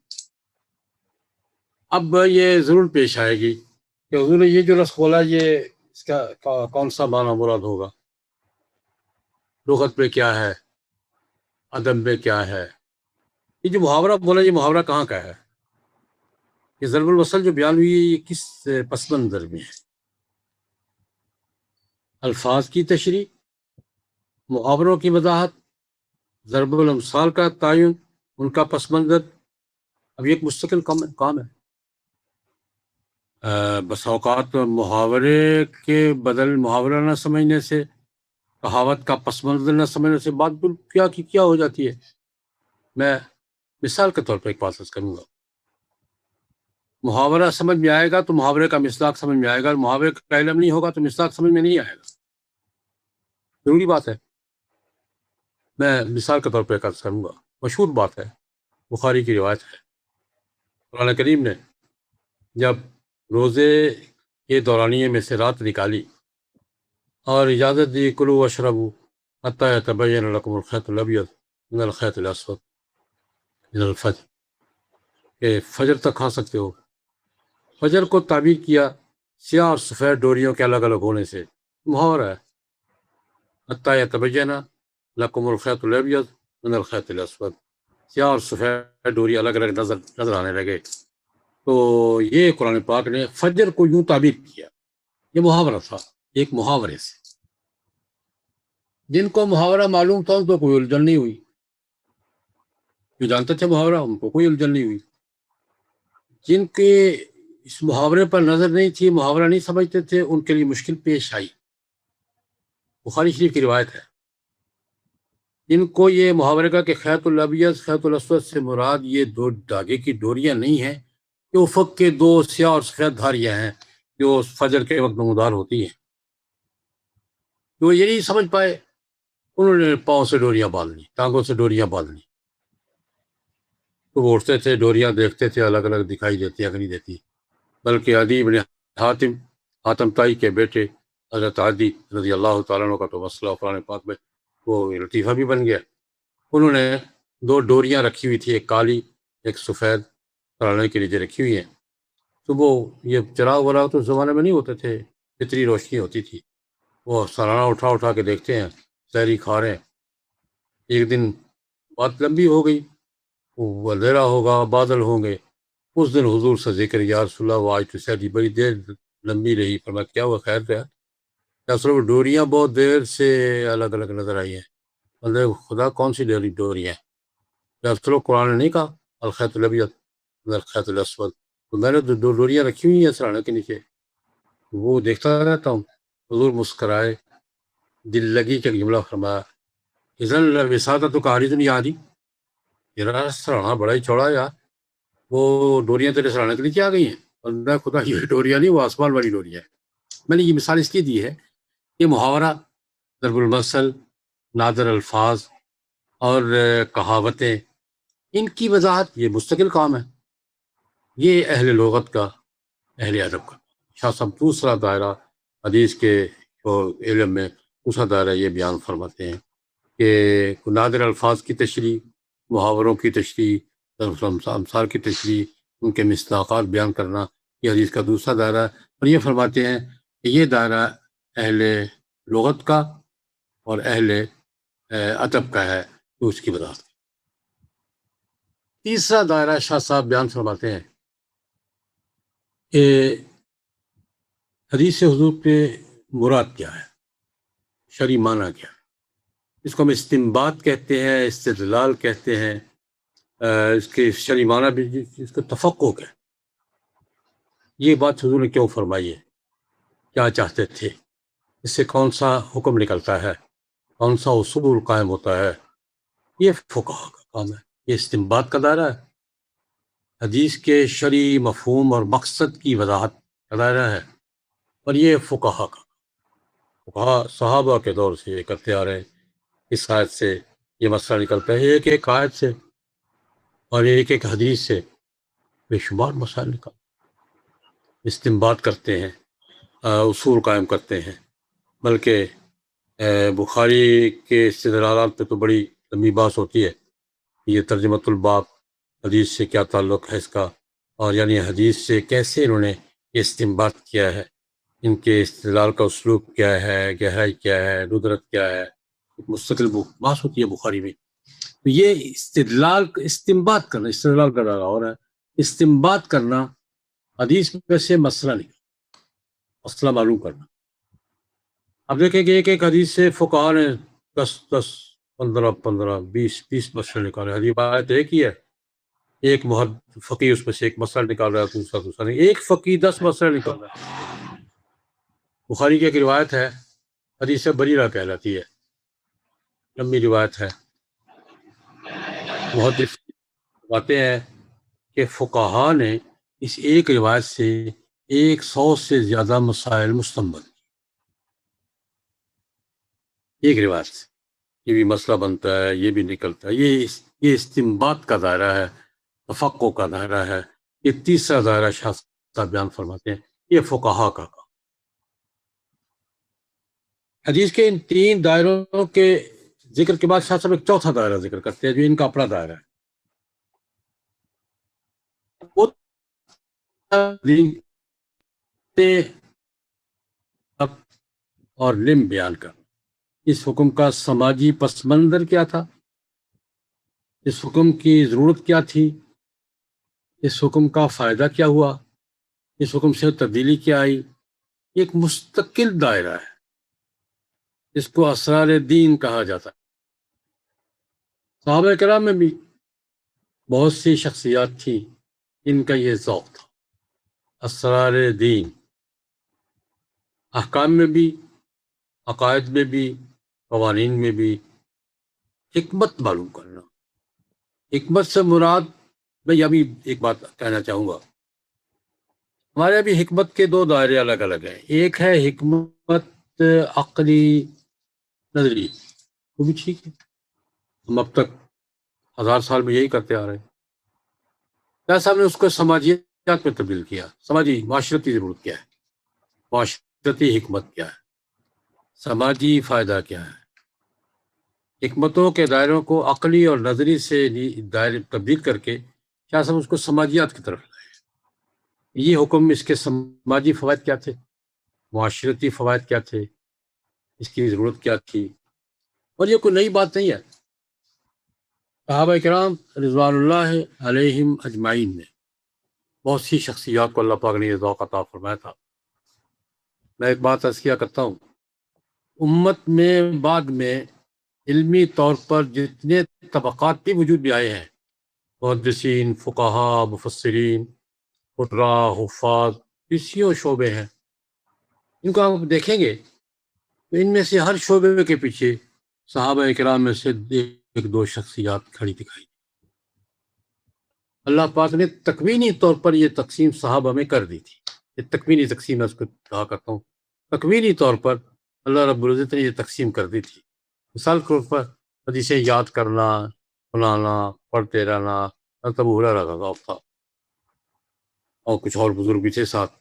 اب یہ ضرور پیش آئے گی کہ حضور نے یہ جو لفظ بولا، یہ اس کا کون سا معنی مراد ہوگا، لغت میں کیا ہے، ادب میں کیا ہے، یہ جو محاورہ بولا یہ محاورہ کہاں کا ہے، یہ ضرب المثل جو بیان ہوئی ہے یہ کس پس منظر میں ہے، الفاظ کی تشریح، محاوروں کی وضاحت، ضرب الامثال کا تعین، ان کا پس منظر، اب یہ ایک مستقل کام ہے۔ بس اوقات محاورے کے بدل محاورہ نہ سمجھنے سے، کہاوت کا پس منظر نہ سمجھنے سے بات بالکل کیا کی کیا ہو جاتی ہے۔ میں مثال کے طور پر ایک بات عرض کروں گا، محاورہ سمجھ میں آئے گا تو محاورے کا مصداق سمجھ میں آئے گا، محاورے کا علم نہیں ہوگا تو مصداق سمجھ میں نہیں آئے گا، ضروری بات ہے۔ میں مثال کے طور پر ایک عرض کروں گا، مشہور بات ہے، بخاری کی روایت ہے، قرآن کریم نے جب روزے کے دورانیے میں سے رات نکالی اور اجازت دی کلوا واشربوا حتی یتبین لکم الخیط الابیض من الخیط الاسود من الفجر، کہ فجر تک کھا سکتے ہو۔ فجر کو تعبیر کیا سیاہ اور سفید ڈوریوں کے الگ الگ ہونے سے، محاورہ ہے، حتی یتبین لکم الخیط الابیض من الخیط الاسود، سیاہ اور سفید ڈوری الگ الگ نظر آنے لگے۔ تو یہ قرآن پاک نے فجر کو یوں تعبیر کیا، یہ محاورہ تھا، ایک محاورے سے۔ جن کو محاورہ معلوم تھا ان کو کوئی الجھن نہیں ہوئی، جو جانتے تھے محاورہ ان کو کوئی الجھن نہیں ہوئی۔ جن کے اس محاورے پر نظر نہیں تھی، محاورہ نہیں سمجھتے تھے، ان کے لیے مشکل پیش آئی۔ بخاری شریف کی روایت ہے، جن کو یہ محاورے کا کہ خیط الابیض خیط الاسود سے مراد یہ دو دھاگے کی ڈوریاں نہیں ہیں کہ افق کے دو سیاہ اور سفید دھاریاں ہیں جو فجر کے وقت نمودار ہوتی ہیں، جو یہ نہیں سمجھ پائے، انہوں نے پاؤں سے ڈوریاں باندھ لی، ٹانگوں سے ڈوریاں باندھ لی۔ تو وہ اٹھتے تھے، ڈوریاں دیکھتے تھے، الگ الگ دکھائی دیتی یا نہیں دیتی، بلکہ عدی بن حاتم تائی کے بیٹے حضرت عدی رضی اللہ تعالیٰ عنہ کا تو مسئلہ قرآن پاک میں وہ لطیفہ بھی بن گیا۔ انہوں نے دو ڈوریاں رکھی ہوئی تھی، ایک کالی ایک سفید، چلانے کے لیے رکھی ہوئی ہیں۔ صبح یہ چراغ وراغ تو اس زمانے میں نہیں ہوتے تھے، فطری روشنی ہوتی تھی، وہ سالانہ اٹھا کے دیکھتے ہیں، سحری کھا رہے ہیں۔ ایک دن بات لمبی ہو گئی، وہ اندھیرا ہوگا، بادل ہوں گے، اس دن حضور سے ذکر، یا رسول اللہ وہ آج تو سحری بڑی دیر لمبی رہی، فرمایا کیا ہوا خیر رہا؟ یا رسول اللہ ڈوریاں بہت دیر سے الگ الگ نظر آئی ہیں۔ اللہ خدا کون سی ڈوریاں ہیں؟ یا رسول اللہ قرآن نے نہیں کہا الخیط الابیض من الخیط الاسود؟ تو میں نے دو ڈوریاں رکھی ہوئی ہیں سرانے کے نیچے، وہ دیکھتا رہتا ہوں۔ حضور مسکرائے، دل لگی کا جملہ فرمایا، اذن لوسادتک عارض یادی، تیرا سرانا بڑا ہی چوڑا ہے یار، وہ ڈوریاں تیرے سرانے کے نیچے آ گئی ہیں۔ اور میں خدا یہ ڈوریاں نہیں، وہ آسمان والی ڈوریاں ہیں۔ میں نے یہ مثال اس لیے دی ہے کہ محاورہ، ضرب المثل، نادر الفاظ اور کہاوتیں، ان کی وضاحت یہ مستقل کام ہے، یہ اہل لغت کا، اہل ادب کا۔ شاہ صاحب دوسرا دائرہ حدیث کے علم میں دوسرا دائرہ یہ بیان فرماتے ہیں کہ نادر الفاظ کی تشریح، محاوروں کی تشریح، امثال کی تشریح، ان کے مصداقات بیان کرنا، یہ حدیث کا دوسرا دائرہ ہے۔ اور یہ فرماتے ہیں کہ یہ دائرہ اہل لغت کا اور اہل ادب کا ہے، تو اس کی وضاحت۔ تیسرا دائرہ شاہ صاحب بیان فرماتے ہیں کہ حدیث حضور کے مراد کیا ہے، شرعی معنی کیا ہے۔ اس کو ہم استنباط کہتے ہیں، استدلال کہتے ہیں، اس کے شرعی معنی بھی، اس کا تفقق ہے۔ یہ بات حضور نے کیوں فرمائی ہے، کیا چاہتے تھے، اس سے کون سا حکم نکلتا ہے، کون سا اصول قائم ہوتا ہے، یہ فقہا کا کام ہے، یہ استنباط کا دائرہ ہے۔ حدیث کے شرعی مفہوم اور مقصد کی وضاحت کا دائرہ ہے، اور یہ فقہا کا، فقہا صحابہ کے دور سے یہ کرتے آ رہے ہیں۔ اس آیت سے یہ مسئلہ نکلتا ہے، ایک ایک آیت سے اور ایک ایک حدیث سے بے شمار مسائل نکل، استنباط کرتے ہیں، اصول قائم کرتے ہیں۔ بلکہ بخاری کے استدلالات پہ تو بڑی لمبی بات ہوتی ہے، یہ ترجمۃ الباب، حدیث سے کیا تعلق ہے اس کا، اور یعنی حدیث سے کیسے انہوں نے یہ استنباط کیا ہے، ان کے استدلال کا اسلوب کیا ہے، گہرائی کیا ہے، ندرت کیا ہے، مستقل بحث ہوتی ہے بخاری میں۔ تو یہ استنباط کرنا، استدلال کرنا اور ہے، استنباط کرنا حدیث میں سے مسئلہ نہیں، مسئلہ معلوم کرنا۔ اب دیکھیں کہ ایک ایک حدیث سے فقہا نے 10 10 15 15 20 20 مسئلے نکالے، حدیث آیت ایک ہی ہے، ایک فقیر اس میں سے ایک مسئلہ نکال رہا ہے، دوسرا نہیں، ایک فقیر 10 مسئلہ نکال رہا ہے۔ بخاری کی ایک روایت ہے، حدیث بریرہ کہلاتی ہے، لمبی روایت ہے۔ محدث باتیں ہیں کہ فقہا نے اس ایک روایت سے 100 سے زیادہ مسائل مستنبط، ایک روایت سے یہ بھی مسئلہ بنتا ہے، یہ بھی نکلتا ہے، یہ استنباط کا دائرہ ہے، تفقع کا دائرہ ہے۔ یہ تیسرا دائرہ شاہ صاحب بیان فرماتے ہیں، یہ فقہا کا کام۔ حدیث کے ان 3 دائروں کے ذکر کے بعد شاہ صاحب ایک چوتھا دائرہ ذکر کرتے ہیں جو ان کا اپنا دائرہ ہے، وہ دین اور لم بیان کر۔ اس حکم کا سماجی پس منظر کیا تھا، اس حکم کی ضرورت کیا تھی، اس حکم کا فائدہ کیا ہوا، اس حکم سے تبدیلی کیا آئی، ایک مستقل دائرہ ہے، اس کو اسرار دین کہا جاتا ہے۔ صحابہ کرام میں بھی بہت سی شخصیات تھیں، ان کا یہ ذوق تھا، اسرار دین، احکام میں بھی، عقائد میں بھی، قوانین میں بھی حکمت معلوم کرنا۔ حکمت سے مراد، میں ابھی ایک بات کہنا چاہوں گا، ہمارے ابھی حکمت کے 2 دائرے الگ الگ ہیں۔ ایک ہے حکمت عقلی نظری، وہ بھی ٹھیک ہے، ہم اب تک 1000 سال میں یہی کرتے آ رہے ہیں۔ کیا صاحب نے اس کو سماجیات میں تبدیل کیا، سماجی معاشرتی ضرورت کیا ہے، معاشرتی حکمت کیا ہے، سماجی فائدہ کیا ہے۔ حکمتوں کے دائروں کو عقلی اور نظری سے دائرے تبدیل کر کے کیا صاحب اس کو سماجیات کی طرف لائے۔ یہ حکم، اس کے سماجی فوائد کیا تھے، معاشرتی فوائد کیا تھے، اس کی ضرورت کیا تھی، اور یہ کوئی نئی بات نہیں ہے۔ صحابہ کرام رضوان اللہ علیہم اجمعین نے بہت سی شخصیات کو اللہ پاک نے یہ ذوق عطا فرمایا تھا۔ میں ایک بات تذکیہ کرتا ہوں، امت میں بعد میں علمی طور پر جتنے طبقات بھی وجود میں آئے ہیں، محدثین، فقہا، مفسرین، قراء، حفاظ، کسیوں شعبے ہیں، ان کو آپ دیکھیں گے تو ان میں سے ہر شعبے کے پیچھے صحابہ کرام میں سے 1-2 شخصیات کھڑی دکھائی۔ اللہ پاک نے تکوینی طور پر یہ تقسیم صحابہ میں کر دی تھی، یہ تکوینی تقسیم میں اس کو کہا کرتا ہوں، تکوینی طور پر اللہ رب العزت نے یہ تقسیم کر دی تھی۔ مثال کے طور پر حدیثیں یاد کرنا، سنانا، پڑھتے رہنا، ابو ہریرہ کا ذوق تھا، اور کچھ اور بزرگ بھی تھے ساتھ،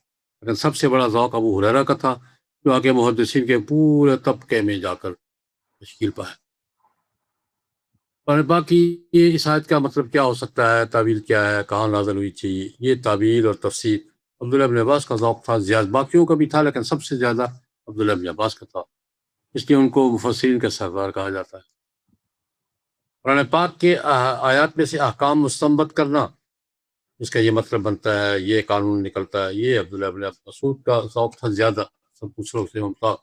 لیکن سب سے بڑا ذوق ابو ہریرہ کا تھا، جو آگے محدثین کے پورے طبقے میں جا کر تشکیل پایا۔ اور باقی یہ اس آیت کا مطلب کیا ہو سکتا ہے، تعبیر کیا ہے، کہاں نازل ہوئی تھی، یہ تعبیر اور تفسیر عبداللہ بن عباس کا ذوق تھا، زیادہ باقیوں کا بھی تھا لیکن سب سے زیادہ عبداللہ بن عباس کا تھا، اس لیے ان کو مفسرین کا سردار کہا جاتا ہے۔ قرآن پاک کے آیات میں سے احکام مستنبط کرنا، اس کا یہ مطلب بنتا ہے، یہ قانون نکلتا ہے، یہ عبداللہ بن مسعود کا ذوق تھا زیادہ، سب دوسروں سے ممتاز۔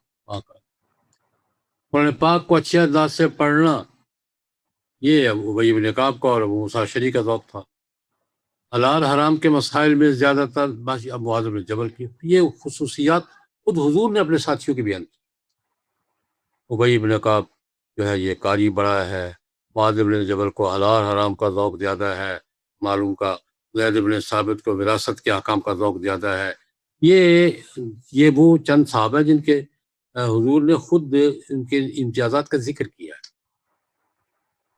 قرآن پاک کو اچھے انداز سے پڑھنا، یہ ابی بن کعب کا اور ابو موسیٰ اشعری کا ذوق تھا۔ حلال حرام کے مسائل میں زیادہ تر باقی ابو معاذ بن جبل کی، یہ خصوصیات خود حضور نے اپنے ساتھیوں کی بیان کی۔ ابی بن کعب جو ہے یہ قاری بڑا ہے، معاذ بن جبل کو حلال حرام کا ذوق زیادہ ہے، معلوم کا، زید بن ثابت کو وراثت کے احکام کا ذوق زیادہ ہے۔ یہ وہ چند صحابہ جن کے حضور نے خود ان کے امتیازات کا ذکر کیا ہے۔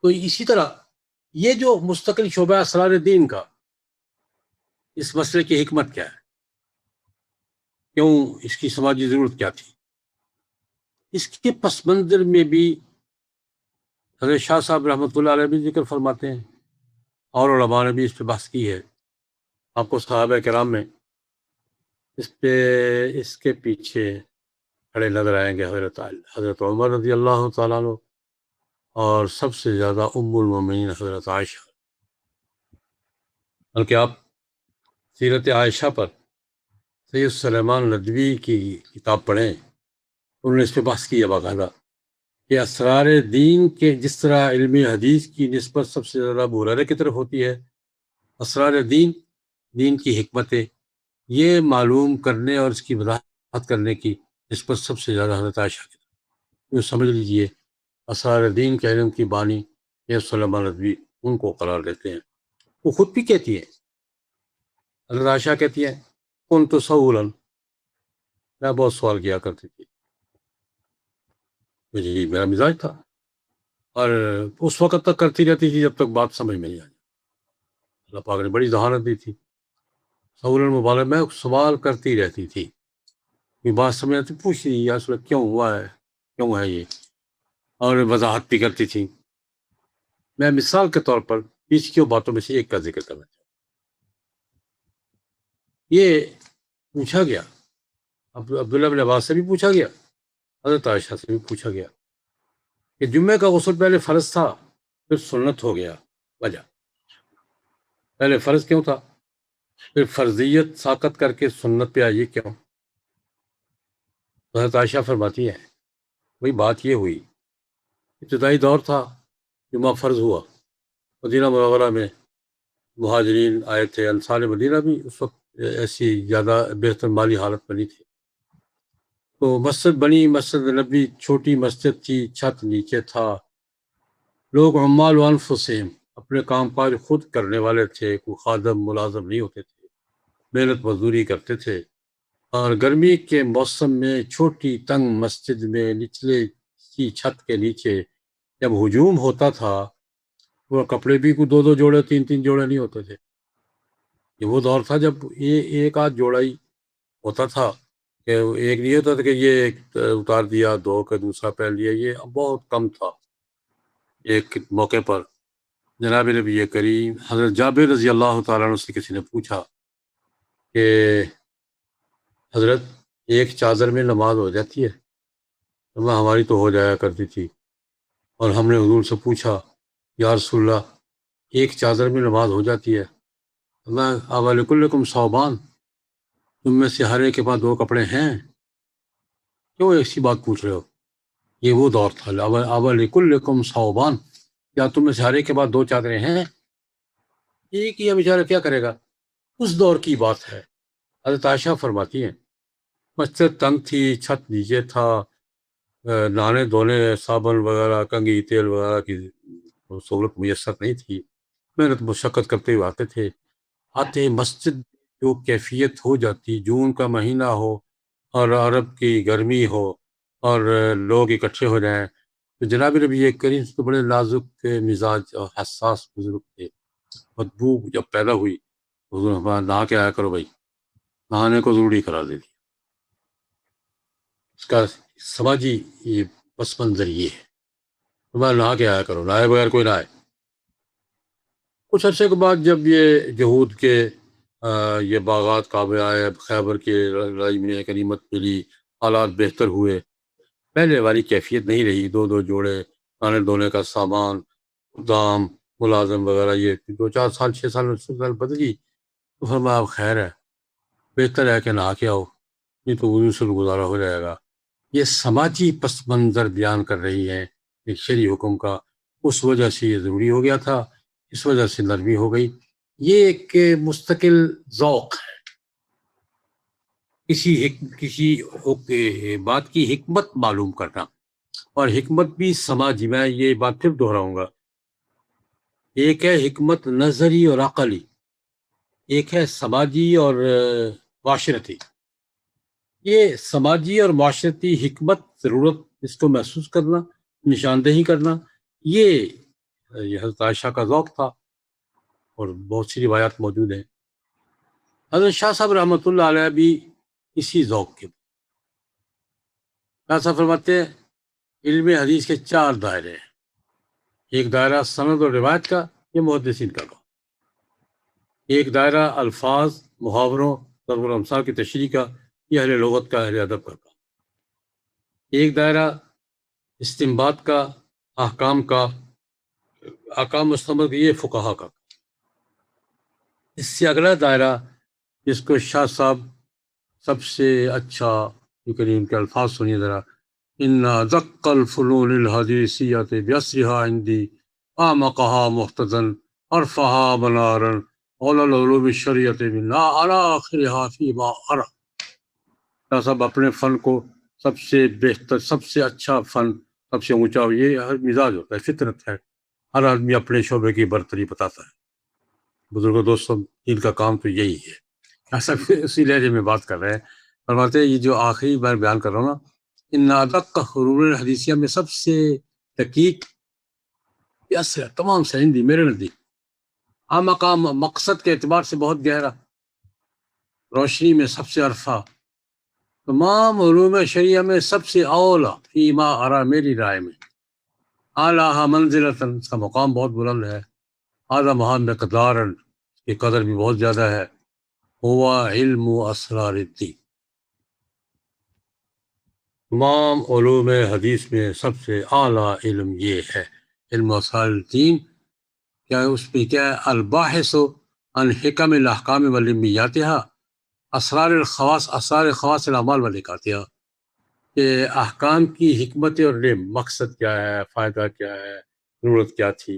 تو اسی طرح یہ جو مستقل شعبہ اسرار دین کا، اس مسئلے کی حکمت کیا ہے، کیوں اس کی سماجی ضرورت کیا تھی، اس کے پس منظر میں بھی حضرت شاہ صاحب رحمۃ اللہ علیہ بھی ذکر فرماتے ہیں، اور علماء نے بھی اس پہ بحث کی ہے۔ آپ کو صحابہ کرام میں اس کے پیچھے کھڑے نظر آئیں گے حضرت عمر رضی اللہ تعالیٰ عنہ، اور سب سے زیادہ ام المومنین حضرت عائشہ۔ بلکہ آپ سیرت عائشہ پر سید سلیمان ندوی کی کتاب پڑھیں، انہوں نے اس پہ بحث کی ہے باقاعدہ، کہ اسرار دین کے جس طرح علم حدیث کی نسبت سب سے زیادہ ابو ہریرہ کی طرف ہوتی ہے، اسرار دین، دین کی حکمتیں، یہ معلوم کرنے اور اس کی وضاحت کرنے کی نسبت سب سے زیادہ حضرت عائشہ کی طرف۔ یوں سمجھ لیجئے اسرار دین کے علم کی بانی یہ سلیمان رضوی ان کو قرار دیتے ہیں۔ وہ خود بھی کہتی ہیں، حضرت عائشہ کہتی ہیں کنت سؤلا، میں بہت سوال کیا کرتی تھی، مجھے میرا مزاج تھا، اور اس وقت تک کرتی رہتی تھی جب تک بات سمجھ میں نہیں آئی۔ اللہ پاک نے بڑی ذہانت دی تھی۔ سؤلا مبالغہ، میں سوال کرتی رہتی تھی، یہ بات سمجھ آتی پوچھتی تھی، یا رسول اللہ کیوں ہوا ہے، کیوں ہے یہ، اور وضاحت بھی کرتی تھی۔ میں مثال کے طور پر اس کی باتوں میں سے ایک کا ذکر کرنا چاہوں۔ یہ پوچھا گیا، عبداللہ بن عباس سے بھی پوچھا گیا، حضرت عائشہ سے بھی پوچھا گیا کہ جمعے کا غسل پہلے فرض تھا پھر سنت ہو گیا، وجہ پہلے فرض کیوں تھا پھر فرضیت ساقط کر کے سنت پہ آئیے کیوں؟ حضرت عائشہ فرماتی ہے وہی بات یہ ہوئی، ابتدائی دور تھا، جمعہ فرض ہوا، مدینہ منورہ میں مہاجرین آئے تھے، انصار مدینہ بھی اس وقت ایسی زیادہ بہتر مالی حالت بنی تھی، تو مسجد بنی، مسجد نبی چھوٹی مسجد تھی، چھت نیچے تھا، لوگ عمال و انفسہم اپنے کام کاج خود کرنے والے تھے، کوئی خادم ملازم نہیں ہوتے تھے، محنت مزدوری کرتے تھے، اور گرمی کے موسم میں چھوٹی تنگ مسجد میں نچلے کی چھت کے نیچے جب ہجوم ہوتا تھا، وہ کپڑے بھی کوئی دو دو جوڑے تین تین جوڑے نہیں ہوتے تھے، یہ وہ دور تھا جب یہ ایک آدھ جوڑا ہی ہوتا تھا، کہ ایک نہیں ہوتا تھا کہ یہ ایک اتار دیا دو کا دوسرا پہن لیا، یہ بہت کم تھا۔ ایک موقع پر جناب نبی کریم حضرت جابر رضی اللہ تعالیٰ عنہ سے کسی نے پوچھا کہ حضرت ایک چادر میں نماز ہو جاتی ہے؟ ہماری تو ہو جایا کرتی تھی، اور ہم نے حضور سے پوچھا یا رسول اللہ ایک چادر میں نماز ہو جاتی ہے؟ اولکلکم ثوبان، تم میں سے ہر ایک کے پاس دو کپڑے ہیں، کیوں ایسی بات پوچھ رہے ہو؟ یہ وہ دور تھا، اولکلکم ثوبان، کیا تم میں سے ہر ایک کے پاس دو چادریں ہیں؟ ایک ہی بیچارہ کیا کرے گا؟ اس دور کی بات ہے۔ حضرت عائشہ فرماتی ہیں مسجد تنگ تھی، چھت نیچے تھا، نہانے دھونے صابن وغیرہ کنگھی تیل وغیرہ کی سہولت میسر نہیں تھی، محنت مشقت کرتے ہوئے آتے مسجد جو کیفیت ہو جاتی، جون کا مہینہ ہو اور عرب کی گرمی ہو اور لوگ اکٹھے ہو جائیں، تو جناب نبی کریم تو بڑے نازک مزاج اور حساس بزرگ تھے، بدبو جب پیدا ہوئی حضور نے نہا کے آیا کرو بھائی، نہانے کو ضروری قرار دے دی۔ اس کا سماجی یہ پس منظر یہ ہے، تمہارا نہا کے آیا کرو، نہائے بغیر کوئی نہ آئے۔ کچھ عرصے کے بعد جب یہ یہود کے یہ باغات کعبے آئے، خیبر کے لڑائی میں غنیمت ملی، حالات بہتر ہوئے، پہلے والی کیفیت نہیں رہی، دو دو جوڑے نہانے دھونے کا سامان، دام ملازم وغیرہ، یہ 2 4 سال 6 سال بدلی، تو فرمایا خیر ہے، بہتر ہے کہ نہا کے آؤ، نہیں تو وضو سے گزارا ہو جائے گا۔ یہ سماجی پس منظر بیان کر رہی ہے ایک شرعی حکم کا، اس وجہ سے یہ ضروری ہو گیا تھا، اس وجہ سے نرمی ہو گئی۔ یہ ایک مستقل ذوق ہے، کسی بات کی حکمت معلوم کرنا، اور حکمت بھی سماجی، میں یہ بات پھر دہراؤں گا، ایک ہے حکمت نظری اور عقلی، ایک ہے سماجی اور معاشرتی۔ یہ سماجی اور معاشرتی حکمت، ضرورت اس کو محسوس کرنا، نشاندہی کرنا، یہ حضرت عائشہ کا ذوق تھا، اور بہت سی روایات موجود ہیں۔ حضرت شاہ صاحب رحمۃ اللہ علیہ بھی اسی ذوق کے، شاہ صاحب فرماتے ہیں علم حدیث کے 4 دائرے ہیں، ایک دائرہ سند اور روایت کا، یہ محدثین کا کام، ایک دائرہ الفاظ محاوروں ضرب الامثال کی تشریح کا، یہ اہل لغت کا، اہل ادب کا کام، ایک دائرہ استنباط کا، احکام کا، احکام مستمد، یہ فقہا کا۔ اس سے اگلا دائرہ جس کو شاہ صاحب سب سے اچھا، کیونکہ ان کے الفاظ سنیے ذرا، ان ذق الفنون الحدیثیت بیسرها عندی اعمقها محتضن ارفعها منارا اول العلوم الشریعت باللہ علی آخرها فیما ارى. شاہ صاحب اپنے فن کو سب سے بہتر، سب سے اچھا فن، سب سے اونچا یہ ہر مزاج ہوتا ہے، فطرت ہے. ہر آدمی اپنے شعبے کی برتری بتاتا ہے. بزرگوں دوستوں، ان کا کام تو یہی ہے. شاہ صاحب اسی لہجے میں بات کر رہے ہیں. فرماتے ہیں یہ جو آخری بار بیان کر رہا ہوں نا، ان ادق حروف الحدیثیہ میں سب سے دقیق ہے تمام سے ہندی میرے نزدیک، مقام مقصد کے اعتبار سے بہت گہرا، روشنی میں سب سے عرفہ، تمام علوم شریعہ میں سب سے اولا فیما ارا، میری رائے میں، اعلیٰ منزلتاً، اس کا مقام بہت بلند ہے، اعظم مقدارا، اس کی قدر بھی بہت زیادہ ہے، ہوا علم اسرار الدین. تمام علوم حدیث میں سب سے اعلیٰ علم یہ ہے، علم اسرار الدین. کیا اس پہ کیا ہے؟ الباحث عن حکم الاحکام والمیاتها، اسرار خواص الاعمال والکاتها، کہ احکام کی حکمت اور مقصد کیا ہے، فائدہ کیا ہے، ضرورت کیا تھی،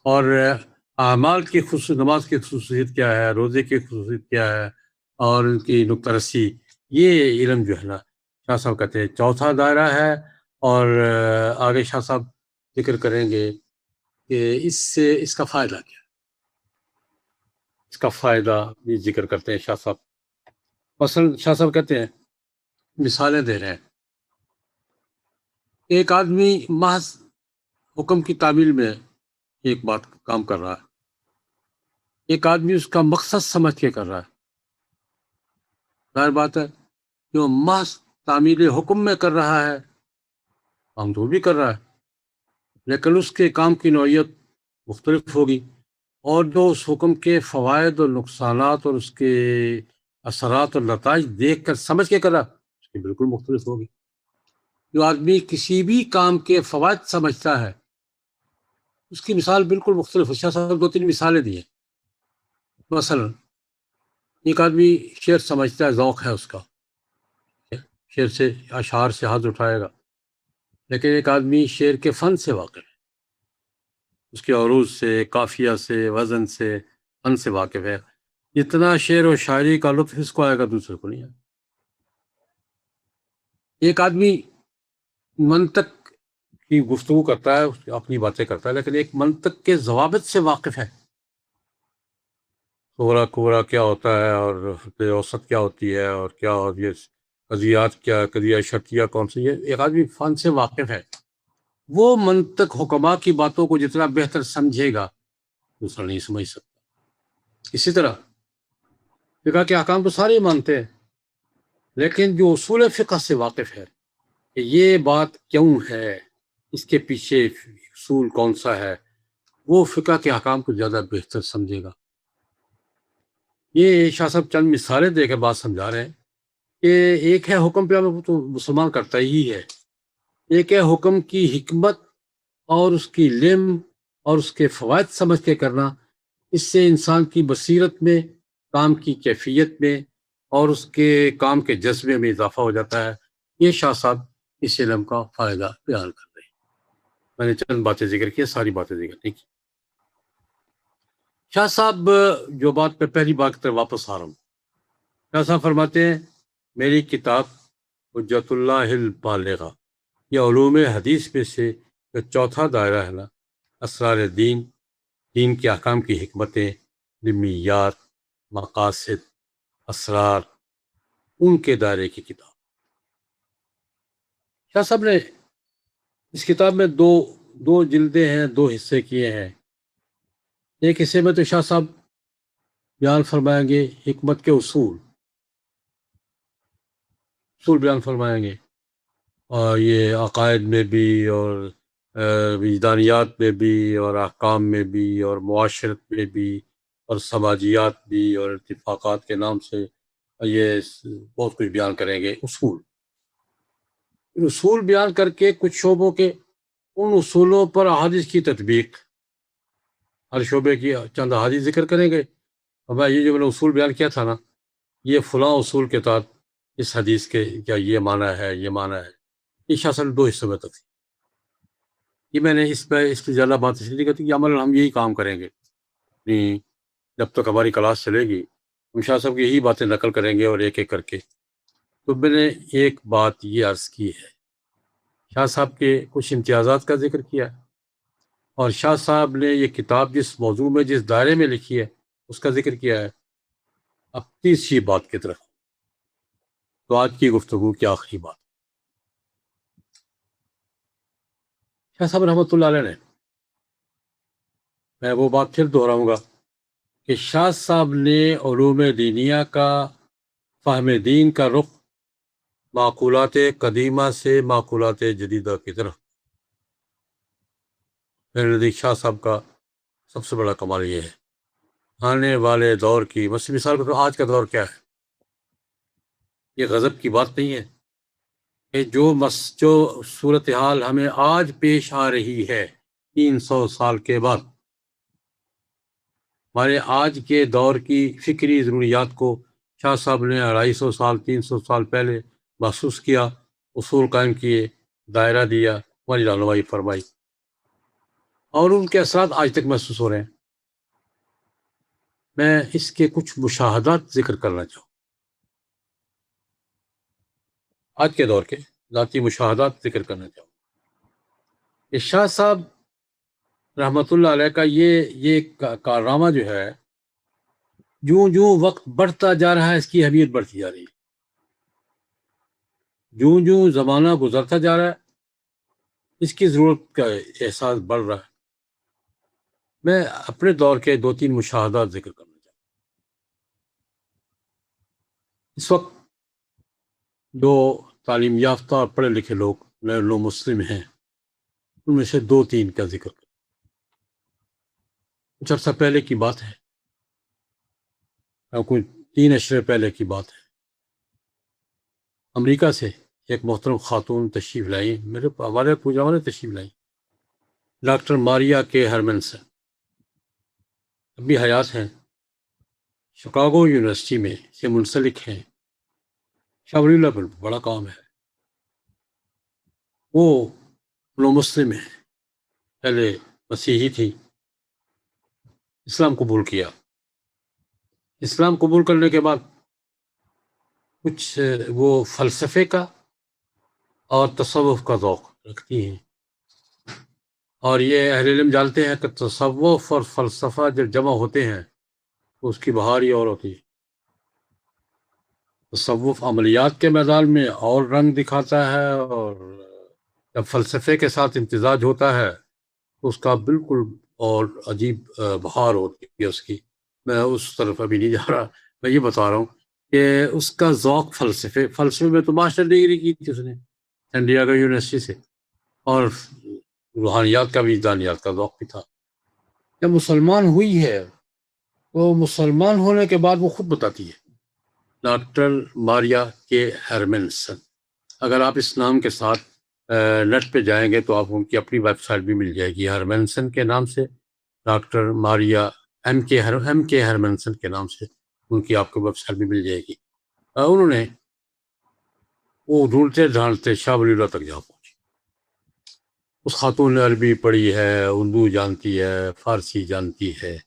اور اعمال کی خصوص، نماز کی خصوصیت کیا ہے، روزے کی خصوصیت کیا ہے، اور ان کی نقطہ رسی. یہ علم جو ہے نا، شاہ صاحب کہتے ہیں چوتھا دائرہ ہے. اور آگے شاہ صاحب ذکر کریں گے کہ اس سے اس کا فائدہ کیا ہے. اس کا فائدہ بھی ذکر کرتے ہیں شاہ صاحب. مثلا شاہ صاحب کہتے ہیں، مثالیں دے رہے ہیں، ایک آدمی محض حکم کی تعمیل میں ایک بات کام کر رہا ہے، ایک آدمی اس کا مقصد سمجھ کے کر رہا ہے. ظاہر بات ہے جو محض تعمیل حکم میں کر رہا ہے کام تو بھی کر رہا ہے، لیکن اس کے کام کی نوعیت مختلف ہوگی، اور جو اس حکم کے فوائد اور نقصانات اور اس کے اثرات اور نتائج دیکھ کر سمجھ کے کر رہا اس کی بالکل مختلف ہوگی. جو آدمی کسی بھی کام کے فوائد سمجھتا ہے اس کی مثال بالکل مختلف ہے. شاہ صاحب دو تین مثالیں دی ہیں. مثلا ایک آدمی شعر سمجھتا ہے، ذوق ہے اس کا، شعر سے اشعار سے ہاتھ اٹھائے گا، لیکن ایک آدمی شعر کے فن سے واقف ہے، اس کے عروض سے، قافیہ سے، وزن سے، فن سے واقف ہے. جتنا شعر و شاعری کا لطف اس کو آئے گا دوسرے کو نہیں آئے. ایک آدمی منطق کی گفتگو کرتا ہے، اپنی باتیں کرتا ہے، لیکن ایک منطق کے ضوابط سے واقف ہے. صغرا کبرا کیا ہوتا ہے، اور اوسط کیا ہوتی ہے، اور کیا، اور یہ قضیات کیا، قضیہ شرطیہ کون سی ہے. ایک آدمی فن سے واقف ہے، وہ منطق حکما کی باتوں کو جتنا بہتر سمجھے گا دوسرا نہیں سمجھ سکتا. اسی طرح فقہ کے احکام تو سارے مانتے ہیں، لیکن جو اصول فقہ سے واقف ہے کہ یہ بات کیوں ہے، اس کے پیچھے اصول کون سا ہے، وہ فقہ کے احکام کو زیادہ بہتر سمجھے گا. یہ شاہ صاحب چند مثالیں دے کے بات سمجھا رہے ہیں کہ ایک ہے حکم پہ وہ تو مسلمان کرتا ہی ہے، ایک ہے حکم کی حکمت اور اس کی لم اور اس کے فوائد سمجھ کے کرنا. اس سے انسان کی بصیرت میں، کام کی کیفیت میں، اور اس کے کام کے جذبے میں اضافہ ہو جاتا ہے. یہ شاہ صاحب اس علم کا فائدہ بیان کر رہے ہیں. میں نے چند باتیں ذکر کی، ساری باتیں ذکر نہیں کی. شاہ صاحب جو بات پہ پہلی بات کی طرف واپس آ رہا ہوں، شاہ صاحب فرماتے ہیں میری کتاب حجت اللہ البالغہ، یہ علوم حدیث میں سے جو چوتھا دائرہ ہے نا، اسرار دین، دین کے احکام کی حکمتیں، لمیات، مقاصد، اسرار، ان کے دائرے کی کتاب. شاہ صاحب نے اس کتاب میں دو جلدیں ہیں، دو حصے کیے ہیں. ایک حصے میں تو شاہ صاحب بیان فرمائیں گے حکمت کے اصول بیان فرمائیں گے، اور یہ عقائد میں بھی، اور وجدانیات میں بھی، اور احکام میں بھی، اور معاشرت میں بھی، اور سماجیات بھی، اور اتفاقات کے نام سے یہ بہت کچھ بیان کریں گے. اصول بیان کر کے کچھ شعبوں کے، ان اصولوں پر احادیث کی تطبیق، ہر شعبے کی چند احادیث ذکر کریں گے. اور بھائی یہ جو میں نے اصول بیان کیا تھا نا، یہ فلاں اصول کے تحت اس حدیث کے کیا یہ معنی ہے، یہ معنی ہے. یہ شاہ صاحب دو حصوں میں تک تھی. یہ میں نے اس پہ زیادہ بات اس لیے کرتی کہ عمل ہم یہی کام کریں گے. جب تک ہماری کلاس چلے گی ہم شاہ صاحب کی یہی باتیں نقل کریں گے اور ایک ایک کر کے. تو میں نے ایک بات یہ عرض کی ہے، شاہ صاحب کے کچھ امتیازات کا ذکر کیا، اور شاہ صاحب نے یہ کتاب جس موضوع میں جس دائرے میں لکھی ہے اس کا ذکر کیا ہے. اب تیسری بات کی طرف، تو آج کی گفتگو کی آخری بات، شاہ صاحب رحمۃ اللہ علیہ نے، میں وہ بات پھر دہراؤں گا کہ شاہ صاحب نے علوم دینیہ کا، فہم دین کا رخ معقولات قدیمہ سے معقولات جدیدہ کی طرف. میرے نزدیک شاہ صاحب کا سب سے بڑا کمال یہ ہے، آنے والے دور کی مثال کو، تو آج کا دور کیا ہے، یہ غضب کی بات نہیں ہے کہ جو صورتحال ہمیں آج پیش آ رہی ہے 300 سال کے بعد، ہمارے آج کے دور کی فکری ضروریات کو شاہ صاحب نے 250 سال 300 سال پہلے محسوس کیا، اصول قائم کیے، دائرہ دیا، ہماری رہنمائی فرمائی، اور ان کے اثرات آج تک محسوس ہو رہے ہیں. میں اس کے کچھ مشاہدات ذکر کرنا چاہوں، آج کے دور کے ذاتی مشاہدات ذکر کرنا چاہوں کہ شاہ صاحب رحمۃ اللہ علیہ کا یہ کارنامہ جو ہے، جوں وقت بڑھتا جا رہا ہے اس کی اہمیت بڑھتی جا رہی ہے، جوں زمانہ گزرتا جا رہا ہے اس کی ضرورت کا احساس بڑھ رہا ہے. میں اپنے دور کے 2-3 مشاہدات ذکر کرنا چاہوں. اس وقت جو تعلیم یافتہ اور پڑھے لکھے لوگ مسلم ہیں، ان میں سے 2-3 کا ذکر کریں. کچھ عرصہ پہلے کی بات ہے، کچھ 3 اشرے پہلے کی بات ہے، امریکہ سے ایک محترم خاتون تشریف لائی، ہمارے پروگرام نے تشریف لائی، ڈاکٹر ماریا کے ہرمنسن، ابھی حیات ہیں، شکاگو یونیورسٹی میں سے منسلک ہیں، شاہ ولی اللہ پر بڑا کام ہے. وہ مسلم ہیں، پہلے مسیحی تھی، اسلام قبول کیا، اسلام قبول کرنے کے بعد کچھ وہ فلسفے کا اور تصوف کا ذوق رکھتی ہیں، اور یہ اہل علم جانتے ہیں کہ تصوف اور فلسفہ جب جمع ہوتے ہیں تو اس کی بہار ہی اور ہوتی ہے. تصوف عملیات کے میدان میں اور رنگ دکھاتا ہے، اور جب فلسفے کے ساتھ امتزاج ہوتا ہے تو اس کا بالکل اور عجیب بہار ہوتی ہے اس کی. میں اس طرف ابھی نہیں جا رہا، میں یہ بتا رہا ہوں کہ اس کا ذوق فلسفے میں تو ماسٹر ڈگری کی تھی اس نے سین ڈیگو یونیورسٹی سے، اور روحانیات کا بھی، وجدانیات کا ذوق بھی تھا. جب مسلمان ہوئی ہے تو مسلمان ہونے کے بعد وہ خود بتاتی ہے، ڈاکٹر ماریا کے ہرمنسن، اگر آپ اس نام کے ساتھ نیٹ پہ جائیں گے تو آپ ان کی اپنی ویب سائٹ بھی مل جائے گی، ہرمنسن کے نام سے، ڈاکٹر ماریا ایم کے ہرمنسن کے نام سے ان کی آپ کو ویب سائٹ بھی مل جائے گی. انہوں نے وہ ڈھونڈتے ڈھانڈتے شاہ ولی اللہ تک جا پہنچی. اس خاتون نے عربی پڑھی ہے، اردو جانتی ہے، فارسی جانتی ہے.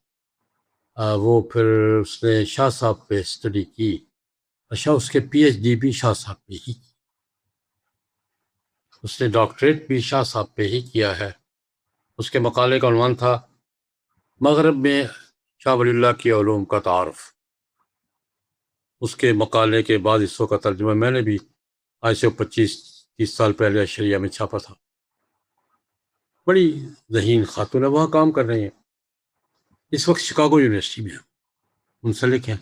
وہ پھر اس نے شاہ صاحب پہ اسٹڈی کی، اس کے پی ایچ ڈی بھی شاہ صاحب پہ ہی کی، اس نے ڈاکٹریٹ بھی شاہ صاحب پہ ہی کیا ہے. اس کے مقالے کا عنوان تھا مغرب میں شاہ ولی اللہ کی علوم کا تعارف. اس کے مقالے کے بعد حصوں کا ترجمہ میں نے بھی آج سے 25-30 سال پہلے اشریہ میں چھاپا تھا. بڑی ذہین خاتون ہے، وہاں کام کر رہے ہیں، اس وقت شکاگو یونیورسٹی میں منسلک ہیں.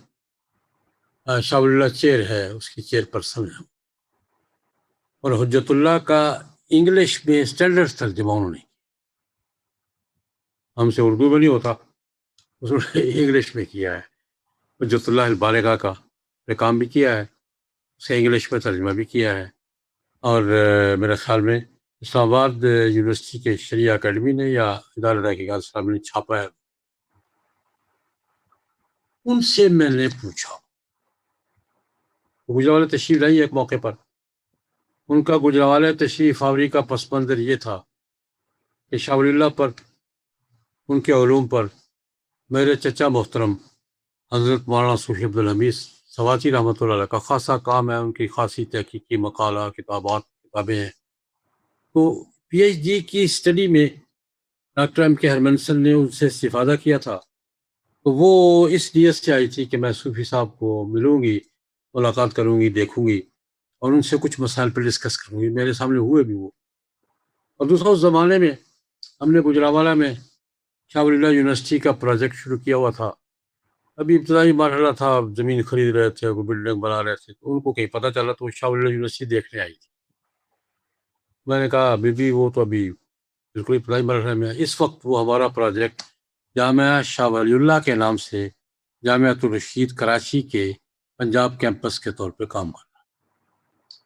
شاہ ولی اللہ چیئر ہے، اس کی چیئر پرسن ہے، اور حجت اللہ کا انگلش میں اسٹینڈرڈ ترجمہ انہوں نے، ہم سے اردو میں نہیں ہوتا، اس نے انگلش میں کیا ہے. حجت اللہ البالغہ کا کام بھی کیا ہے، اسے انگلش میں ترجمہ بھی کیا ہے، اور میرے خیال میں اسلام آباد یونیورسٹی کے شریعہ اکیڈمی نے یا ادارہ تحقیقات اسلام نے چھاپا ہے. ان سے میں نے پوچھا، گجرانوالے تشریف لائی ایک موقع پر، ان کا گجرانوالے تشریف آوری کا پس منظر یہ تھا کہ شاہ ولی اللہ پر، ان کے علوم پر میرے چچا محترم حضرت مولانا صوفی عبدالحمید سواتی رحمۃ اللہ علیہ کا خاصا کام ہے، ان کی خاصی تحقیقی مقالہ کتابیں ہیں۔ تو پی ایچ ڈی کی اسٹڈی میں ڈاکٹر ایم کے ہرمنسن نے ان سے استفادہ کیا تھا، تو وہ اس نیت سے آئی تھی کہ میں صوفی صاحب کو ملوں گی، ملاقات کروں گی، دیکھوں گی اور ان سے کچھ مسائل پہ ڈسکس کروں گی۔ میرے سامنے ہوئے بھی وہ۔ اور دوسرا، اس زمانے میں ہم نے گجرانوالہ میں شاہ ولی اللہ یونیورسٹی کا پروجیکٹ شروع کیا ہوا تھا۔ ابھی ابتدائی مرحلہ تھا، زمین خرید رہے تھے، وہ بلڈنگ بنا رہے تھے، تو ان کو کہیں پتہ چلا تو وہ شاہ ولی اللہ یونیورسٹی دیکھنے آئی تھی۔ میں نے کہا ابھی بھی وہ تو ابھی بالکل ابتدائی مرحلے میں ہے۔ اس وقت وہ ہمارا پروجیکٹ جامعہ شاہ ولی اللہ کے نام سے جامعہ الرشید کراچی کے پنجاب کیمپس کے طور پہ کام کر رہا ہے،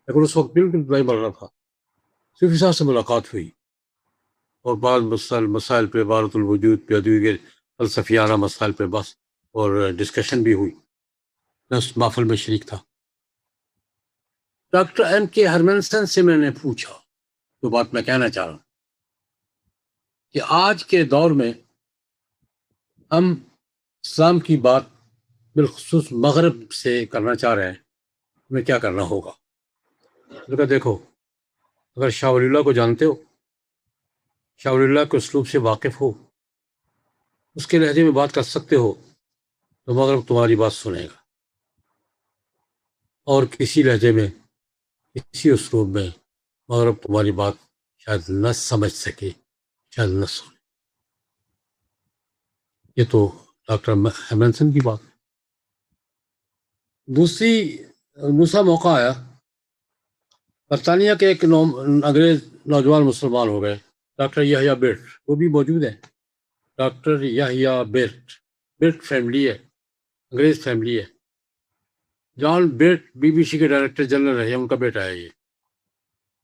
لیکن اس وقت بالکل ابتدائی مرحلہ تھا۔ صوفی صاحب سے ملاقات ہوئی اور بعض مسائل پہ، وحدت الوجود پہ، دیگر فلسفیانہ مسائل پہ بس اور ڈسکشن بھی ہوئی۔ میں اس محفل میں شریک تھا۔ ڈاکٹر ایم کے ہرمنسن سے میں نے پوچھا تو بات میں کہنا چاہ رہا ہوں کہ آج کے دور میں ہم اسلام کی بات بالخصوص مغرب سے کرنا چاہ رہے ہیں، ہمیں کیا کرنا ہوگا؟ کہا دیکھو، اگر شاہ ولی اللہ کو جانتے ہو، شاہ ولی اللہ کے اسلوب سے واقف ہو، اس کے لہجے میں بات کر سکتے ہو، تو مغرب تمہاری بات سنے گا، اور کسی لہجے میں، کسی اسلوب میں مغرب تمہاری بات شاید نہ سمجھ سکے، شاید نہ سنے۔ یہ تو ڈاکٹر ہیمنسن کی بات۔ دوسرا موقع آیا، برطانیہ کے ایک انگریز نوجوان مسلمان ہو گئے، ڈاکٹر یحییٰ بیرٹ، وہ بھی موجود ہیں۔ ڈاکٹر یحییٰ بیرٹ فیملی ہے، انگریز فیملی ہے۔ جان بیرٹ بی بی سی کے ڈائریکٹر جنرل رہے، ان کا بیٹا ہے یہ۔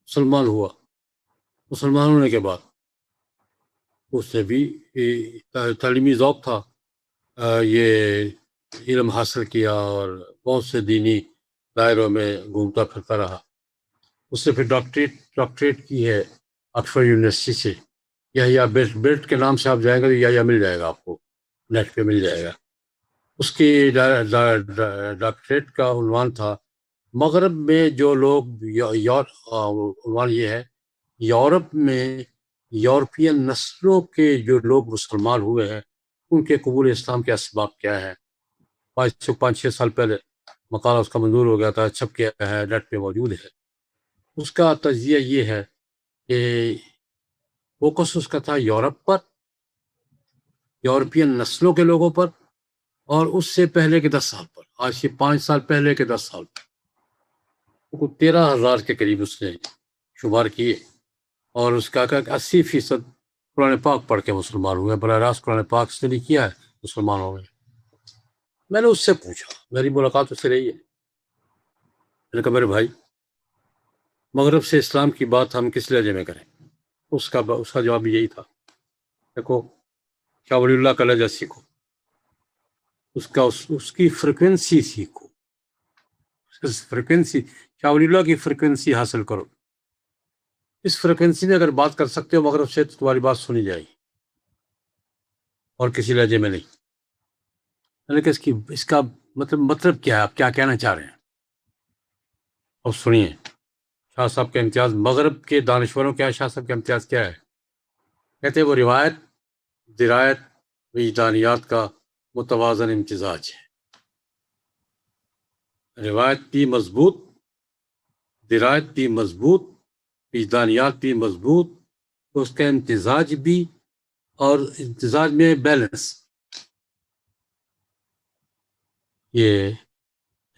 مسلمان ہوا، مسلمان ہونے کے بعد اس سے بھی تعلیمی ذوق تھا، یہ علم حاصل کیا اور بہت سے دینی دائروں میں گھومتا پھرتا رہا۔ اس سے پھر ڈاکٹریٹ کی ہے آکسفورڈ یونیورسٹی سے۔ یحییٰ بیرٹ کے نام سے آپ جائیں گے تو یحییٰ مل جائے گا، آپ کو نیٹ پہ مل جائے گا۔ اس کی ڈاکٹریٹ کا عنوان تھا مغرب میں جو لوگ، عنوان یہ ہے، یورپ میں یورپین نسلوں کے جو لوگ مسلمان ہوئے ہیں، ان کے قبول اسلام کے اسباب کیا ہیں۔ 5-6 سال پہلے مقالہ اس کا منظور ہو گیا تھا، چھپ کے ہے، نیٹ پہ موجود ہے۔ اس کا تجزیہ یہ ہے کہ فوکس اس کا تھا یورپ پر، یورپین نسلوں کے لوگوں پر، اور اس سے پہلے کے 10 سال پر، آج سے 5 سال پہلے کے 10 سال پر 13,000 کے قریب اس نے شمار کیے، اور اس کا 80% قرآن پاک پڑھ کے مسلمان ہوئے، براہ راست قرآن پاک اسٹڈی کیا ہے، مسلمان ہو گئے۔ میں نے اس سے پوچھا، میری ملاقات اس سے رہی ہے، میں نے کہا میرے بھائی، مغرب سے اسلام کی بات ہم کس لہجے میں کریں؟ اس کا جواب یہی تھا، دیکھو شاہ ولی اللہ کا لہجہ سیکھو، اس کی فریکوینسی سیکھو، فریکوینسی، شاہ ولی اللہ کی فریکوینسی حاصل کرو۔ اس فریکوینسی میں اگر بات کر سکتے ہو مغرب سے تو تمہاری بات سنی جائے گی، اور کسی لہجے میں نہیں۔ لیکن اس کا مطلب کیا ہے، آپ کیا کہنا چاہ رہے ہیں؟ اور سنیے، شاہ صاحب کا امتیاز مغرب کے دانشوروں کیا ہے، شاہ صاحب کا امتیاز کیا ہے؟ کہتے ہیں وہ روایت، درایت، وجدانیات کا متوازن امتزاج ہے۔ روایت بھی مضبوط، درایت بھی مضبوط، وجدانیات بھی مضبوط، تو اس کا امتزاج بھی، اور امتزاج میں بیلنس۔ یہ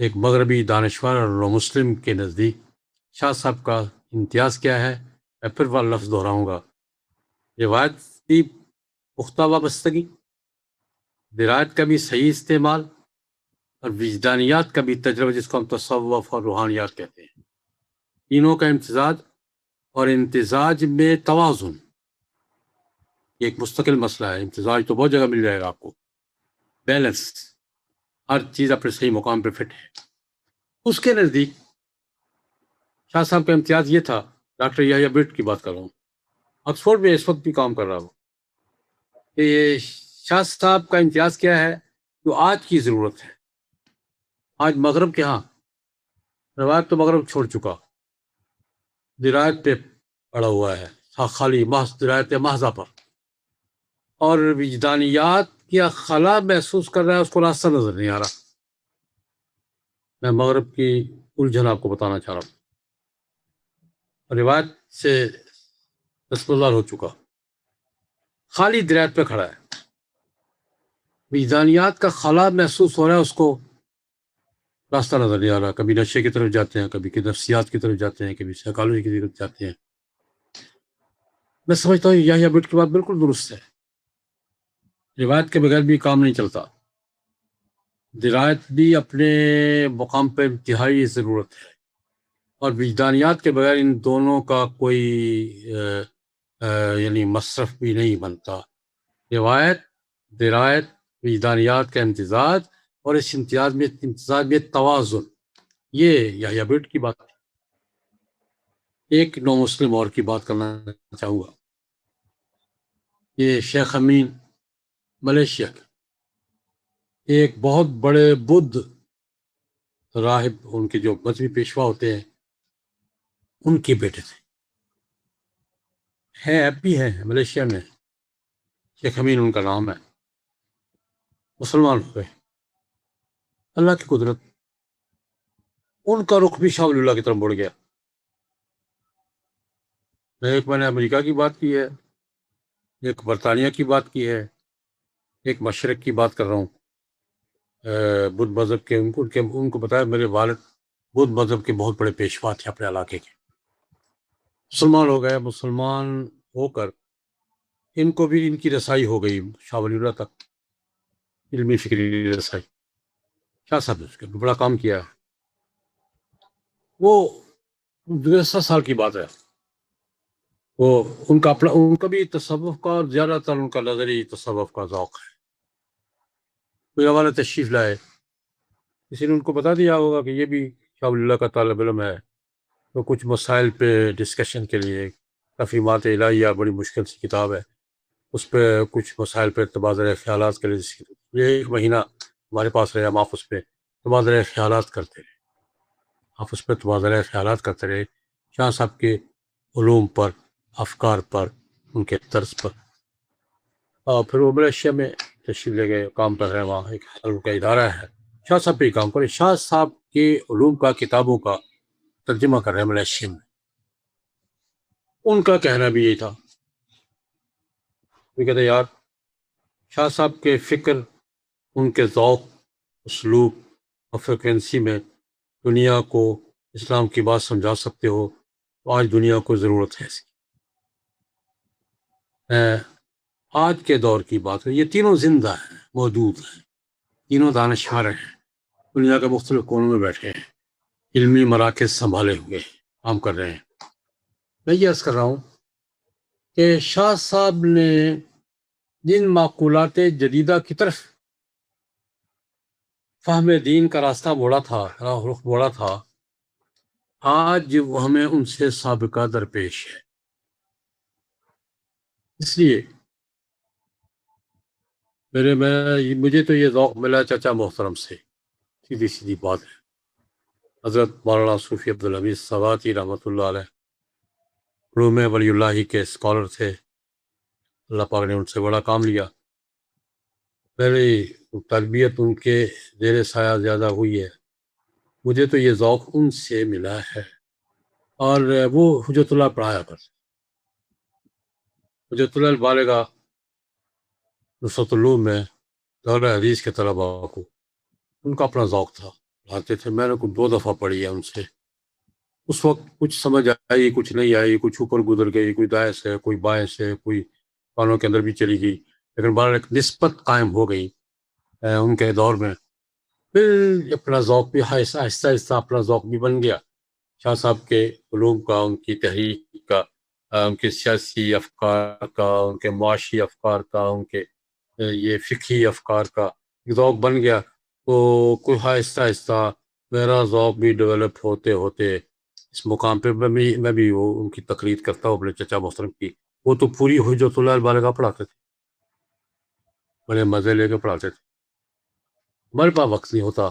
ایک مغربی دانشور اور مسلم کے نزدیک شاہ صاحب کا امتیاز کیا ہے؟ میں پھر وہ لفظ دہراؤں گا، روایت کی پختہ وابستگی، درایت کا بھی صحیح استعمال، اور وجدانیات کا بھی تجربہ، جس کو ہم تصوف اور روحانیات کہتے ہیں۔ تینوں کا امتزاج، اور امتزاج میں توازن، یہ ایک مستقل مسئلہ ہے۔ امتزاج تو بہت جگہ مل جائے گا آپ کو، بیلنس، ہر چیز اپنے صحیح مقام پہ فٹ ہے۔ اس کے نزدیک شاہ صاحب کا امتیاز یہ تھا، ڈاکٹر یحییٰ بیرٹ کی بات کر رہا ہوں، آکسفورڈ میں اس وقت بھی کام کر رہا ہوں، کہ یہ شاہ صاحب کا امتیاز کیا ہے جو آج کی ضرورت ہے. آج مغرب کے ہاں روایت تو مغرب چھوڑ چکا، درایت پہ پڑا ہوا ہے، خالی محض درایت محضہ پر، اور وجدانیات یا خلا محسوس کر رہا ہے، اس کو راستہ نظر نہیں آ رہا. میں مغرب کی الجھن آپ کو بتانا چاہ رہا ہوں. روایت سے دستبردار ہو چکا، خالی درایت پہ کھڑا ہے، وجدانیات کا خلا محسوس ہو رہا ہے، اس کو راستہ نظر نہیں آ رہا. کبھی نشے کی طرف جاتے ہیں، کبھی نفسیات کی طرف جاتے ہیں، کبھی سائیکالوجی کی طرف جاتے ہیں. میں سمجھتا ہوں یحییٰ بٹ کی بات بالکل درست ہے. روایت کے بغیر بھی کام نہیں چلتا، درایت بھی اپنے مقام پہ انتہائی ضرورت ہے، اور وجدانیات کے بغیر ان دونوں کا کوئی یعنی مصرف بھی نہیں بنتا. روایت، درایت، وجدانیات کا امتزاج، اور اس امتزاج میں توازن، یہ یحییٰ بٹ کی بات ہے. ایک نو مسلم اور کی بات کرنا چاہوں گا. یہ شیخ امین ملیشیا کے ایک بہت بڑے بدھ راہب، ان کے جو مذہبی پیشوا ہوتے ہیں، ان کے بیٹے تھے. اب بھی ہیں ملیشیا میں، شیخ امین ان کا نام ہے. مسلمان ہو گئے، اللہ کی قدرت، ان کا رخ بھی شاہ ولی اللہ کی طرف مڑ گیا. میں نے امریکہ کی بات کی ہے، ایک برطانیہ کی بات کی ہے، ایک مشرق کی بات کر رہا ہوں. بدھ مذہب کے ان کو بتایا میرے والد بدھ مذہب کے بہت بڑے پیشوا تھے اپنے علاقے کے. مسلمان ہو گئے، مسلمان ہو کر ان کو بھی ان کی رسائی ہو گئی شاہ ولی اللہ تک، علمی فکری رسائی. شاہ صاحب نے اس کا بڑا کام کیا ہے. وہ 10 سال کی بات ہے. وہ ان کا بھی تصوف کا، اور زیادہ تر ان کا نظری تصوف کا ذوق ہے. کوئی حوالہ تشریف لائے، کسی نے ان کو بتا دیا ہوگا کہ یہ بھی شاہ ولی اللہ کا طالب علم ہے، تو کچھ مسائل پہ ڈسکشن کے لیے، تفہیمات الہیہ بڑی مشکل سی کتاب ہے، اس پہ کچھ مسائل پہ تبادلہ خیالات کے لیے 1 مہینہ ہمارے پاس رہے. ہم آپس پہ تبادلہ خیالات کرتے رہے، آپس پہ تبادلہ خیالات کرتے رہے شاہ صاحب کے علوم پر، افکار پر، ان کے طرز پر. اور پھر وہ ملیشیا میں تشریف لے گئے، کام کر رہے ہیں وہاں. ایک ان کا ادارہ ہے، شاہ صاحب پہ ہی کام کرے. شاہ صاحب کے علوم کا، کتابوں کا ترجمہ کر رہے ہیں ملیشیا میں. ان کا کہنا بھی یہی تھا، وہ کہتے یار شاہ صاحب کے فکر، ان کے ذوق، اسلوب اور فریکوینسی میں دنیا کو اسلام کی بات سمجھا سکتے ہو. تو آج دنیا کو ضرورت ہے اس کی. آج کے دور کی بات ہے، یہ تینوں زندہ ہیں، موجود ہیں، تینوں دانشور ہیں، دنیا کے مختلف کونوں میں بیٹھے ہیں، علمی مراکز سنبھالے ہوئے کام کر رہے ہیں. میں یہ عرض کر رہا ہوں کہ شاہ صاحب نے جن معقولات جدیدہ کی طرف فہم دین کا راستہ موڑا تھا، رخ موڑا تھا، آج وہ ہمیں ان سے سابقہ درپیش ہے. اس لیے مجھے تو یہ ذوق ملا چچا محترم سے، سیدھی سیدھی بات ہے. حضرت مولانا صوفی عبدالحمید سواتی رحمۃ اللہ علیہ علوم ولی اللہ کے اسکالر تھے. اللہ پاک نے ان سے بڑا کام لیا. میری تربیت ان کے زیر سایہ زیادہ ہوئی ہے. مجھے تو یہ ذوق ان سے ملا ہے. اور وہ حجت اللہ پڑھایا کرتے، حجت اللہ البالغہ نصرت العلوم میں دورہ حدیث کے طلباء کو ان کا اپنا ذوق تھا، پڑھاتے تھے. میں نے 2 دفعہ پڑھی ہے ان سے. اس وقت کچھ سمجھ آئی، کچھ نہیں آئی، کچھ اوپر گزر گئی، کوئی دائیں سے، کوئی بائیں سے، کوئی کانوں کے اندر بھی چلی گئی، لیکن بہرحال ایک نسبت قائم ہو گئی ان کے دور میں. پھر اپنا ذوق بھی آہستہ آہستہ اپنا ذوق بھی بن گیا. شاہ صاحب کے علوم کا، ان کی تحریک کا، ان کے سیاسی افکار کا، ان کے معاشی افکار کا، ان کے یہ فقہی افکار کا ذوق بن گیا. تو کوئی آہستہ آہستہ میرا ذوق بھی ڈیولپ ہوتے ہوتے اس مقام پہ میں بھی وہ ان کی تقلید کرتا ہوں اپنے چچا محترم کی. وہ تو پوری حجت اللہ البالغہ پڑھاتے تھے، بڑے مزے لے کے پڑھاتے تھے. ہمارے پاس وقت نہیں ہوتا.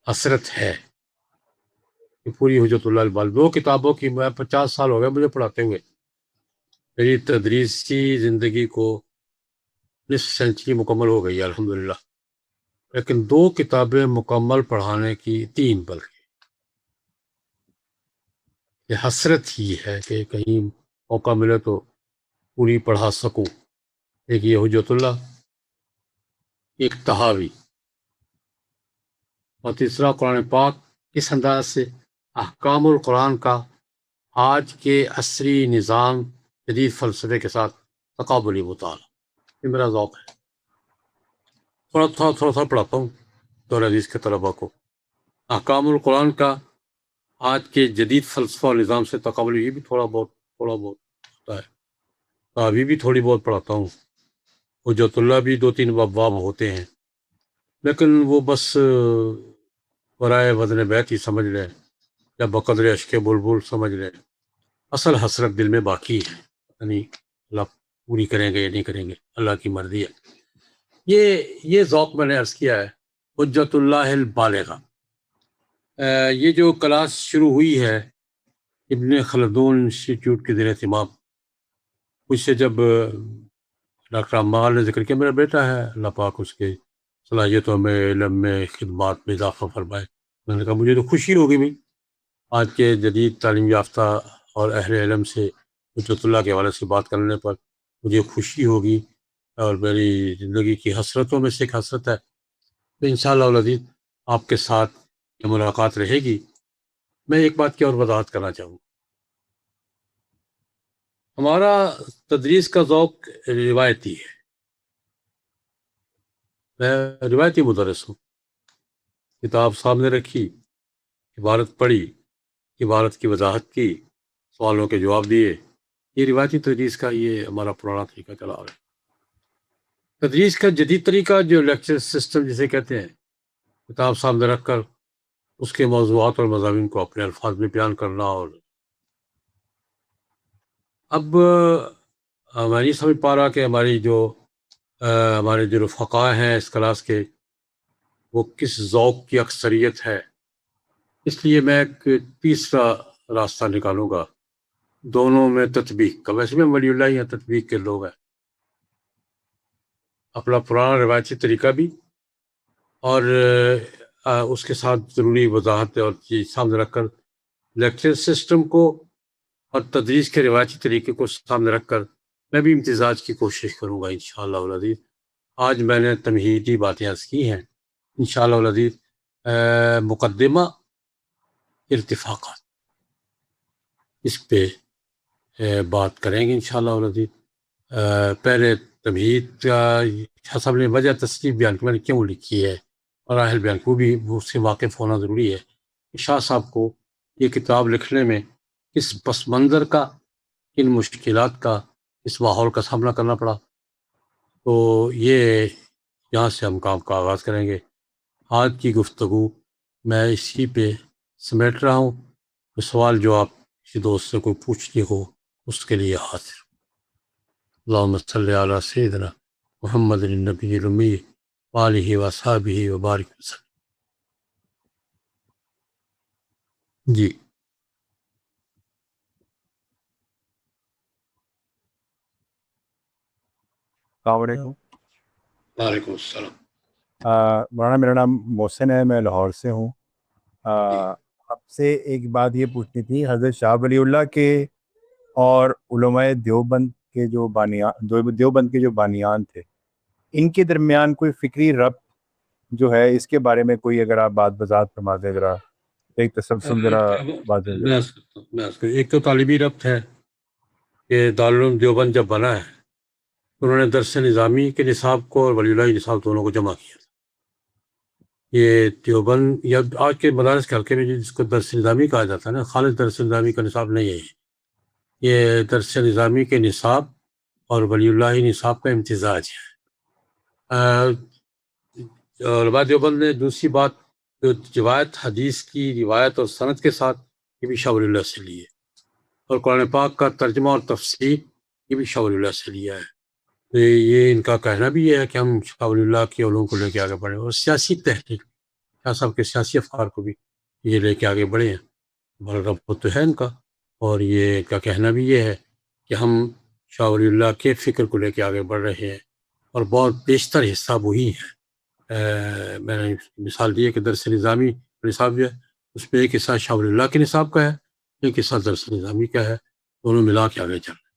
حسرت ہے کہ پوری حجت اللہ البال 2 کتابوں کی میں 50 سال ہو گئے مجھے پڑھاتے ہوئے. میری تدریسی زندگی کو نصف سینچری مکمل ہو گئی ہے الحمدللہ، لیکن 2 کتابیں مکمل پڑھانے کی 3 بلکہ یہ حسرت ہی ہے کہ کہیں موقع ملے تو پوری پڑھا سکوں. ایک یہ حجت اللہ، ایک تحاوی، اور تیسرا قرآن پاک کس انداز سے احکام القرآن کا آج کے عصری نظام جدید فلسفے کے ساتھ تقابلی مطالعہ. یہ میرا ذوق ہے. تھوڑا سا پڑھاتا ہوں دور حدیث کے طلباء کو. احکام القرآن کا آج کے جدید فلسفہ اور نظام سے تقابلی، یہ بھی تھوڑا بہت ہوتا ہے. ابھی بھی تھوڑی بہت پڑھاتا ہوں. حجت اللہ بھی 2-3 باب ہوتے ہیں، لیکن وہ بس برائے وزن بیت ہی سمجھ لیں یا بقدر اشک بلبل سمجھ لیں. اصل حسرت دل میں باقی ہے، یعنی اللہ پوری کریں گے یا نہیں کریں گے، اللہ کی مرضی ہے. یہ ذوق میں نے عرض کیا ہے. حجت اللہ البالغہ، یہ جو کلاس شروع ہوئی ہے ابن خلدون انسٹیٹیوٹ کے زیر اہتمام، مجھ سے جب ڈاکٹر عمار نے ذکر کیا میرا بیٹا ہے، اللہ پاک اس کے صلاحیتوں میں، علم میں، خدمات میں اضافہ فرمائے، میں نے کہا مجھے تو خوشی ہوگی بھی آج کے جدید تعلیم یافتہ اور اہل علم سے حجت اللہ کے حوالے سے بات کرنے پر مجھے خوشی ہوگی، اور میری زندگی کی حسرتوں میں سے ایک حسرت ہے. تو انشاءاللہ العزیز آپ کے ساتھ یہ ملاقات رہے گی. میں ایک بات کی اور وضاحت کرنا چاہوں. ہمارا تدریس کا ذوق روایتی ہے. میں روایتی مدرس ہوں. کتاب سامنے رکھی، عبارت پڑھی، عبارت کی وضاحت کی، سوالوں کے جواب دیے. یہ روایتی تدریس کا یہ ہمارا پرانا طریقہ چلا رہا ہے. تدریس کا جدید طریقہ جو لیکچر سسٹم جسے کہتے ہیں، کتاب سامنے رکھ کر اس کے موضوعات اور مضامین کو اپنے الفاظ میں بیان کرنا. اور اب میں نہیں سمجھ پا رہا کہ ہمارے جو رفقاء ہیں اس کلاس کے، وہ کس ذوق کی اکثریت ہے. اس لیے میں ایک تیسرا راستہ نکالوں گا، دونوں میں تطبیق کا. ویسے میں ولی اللہ ہیں، تطبیق کے لوگ ہیں. اپنا پرانا روایتی طریقہ بھی اور اس کے ساتھ ضروری وضاحت اور چیز سامنے رکھ کر لیکچر سسٹم کو اور تدریس کے روایتی طریقے کو سامنے رکھ کر میں بھی امتزاج کی کوشش کروں گا انشاءاللہ العزیز. آج میں نے تمہیدی باتیں عرض کی ہیں. انشاءاللہ العزیز مقدمہ ارتفاقات، اس پہ بات کریں گے انشاءاللہ العزیز. پہلے تمہید کا حسب نے وجہ تصریف بیان کی میں نے کیوں لکھی ہے اور اہل بیان کو بھی اس سے واقف ہونا ضروری ہے. شاہ صاحب کو یہ کتاب لکھنے میں کس پس منظر کا، کن مشکلات کا، اس ماحول کا سامنا کرنا پڑا. تو یہ یہاں سے ہم کام کا آغاز کریں گے. آج کی گفتگو میں اسی پہ سمیٹ رہا ہوں. سوال جو آپ کسی دوست سے کوئی پوچھنی ہو اس کے لیے حاضر. اللہم صلی علی سیدنا محمد النبی الامی وآلہ وصحبہ وبارک وسلم. جی السلام علیکم. وعلیکم السلام. مولانا میرا نام محسن ہے، میں لاہور سے ہوں. آپ سے ایک بات یہ پوچھنی تھی، حضرت شاہ ولی اللہ کے اور علماء دیوبند کے جو دیوبند کے جو بانیان تھے، ان کے درمیان کوئی فکری ربط جو ہے، اس کے بارے میں کوئی اگر آپ بات وضاحت فرما دیں، ذرا ایک تسلسل ذرا واضح ہو جائے. ایک تو تعلیمی ربط ہے کہ دارالعلوم دیوبند جب بنا ہے تو انہوں نے درس نظامی کے نصاب کو اور ولی اللہ نصاب دونوں کو جمع کیا. یہ دیوبند یا آج کے مدارس کے حلقے میں جس کو درس نظامی کہا جاتا ہے نا، خالص درس نظامی کا نصاب نہیں ہے. یہ درس نظامی کے نصاب اور ولی اللہ نصاب کا امتزاج ہے. علماء دیوبند نے دوسری بات جو روایت، حدیث کی روایت اور سند کے ساتھ، یہ بھی شاہ ولی اللہ سے لی ہے. اور قرآن پاک کا ترجمہ اور تفسیر، یہ بھی شاہ ولی اللہ سے لیا ہے. تو یہ ان کا کہنا بھی یہ ہے کہ ہم شاہ ولی اللہ کے علوم کو لے کے آگے بڑھیں، اور سیاسی تحریک شاہ صاحب کے سیاسی افکار کو بھی یہ لے کے آگے بڑھے ہیں، بڑا رب تو ہے ان کا، اور یہ ان کا کہنا بھی یہ ہے کہ ہم شاہ ولی اللہ کے فکر کو لے کے آگے بڑھ رہے ہیں، اور بہت بیشتر حصہ وہی ہے۔ میں نے مثال دی ہے کہ درس نظامی نصاب جو ہے اس میں ایک حصہ شاہ ولی اللہ کے نصاب کا ہے، ایک حصہ درس نظامی کا ہے، دونوں ملا کے آگے چل رہے ہیں۔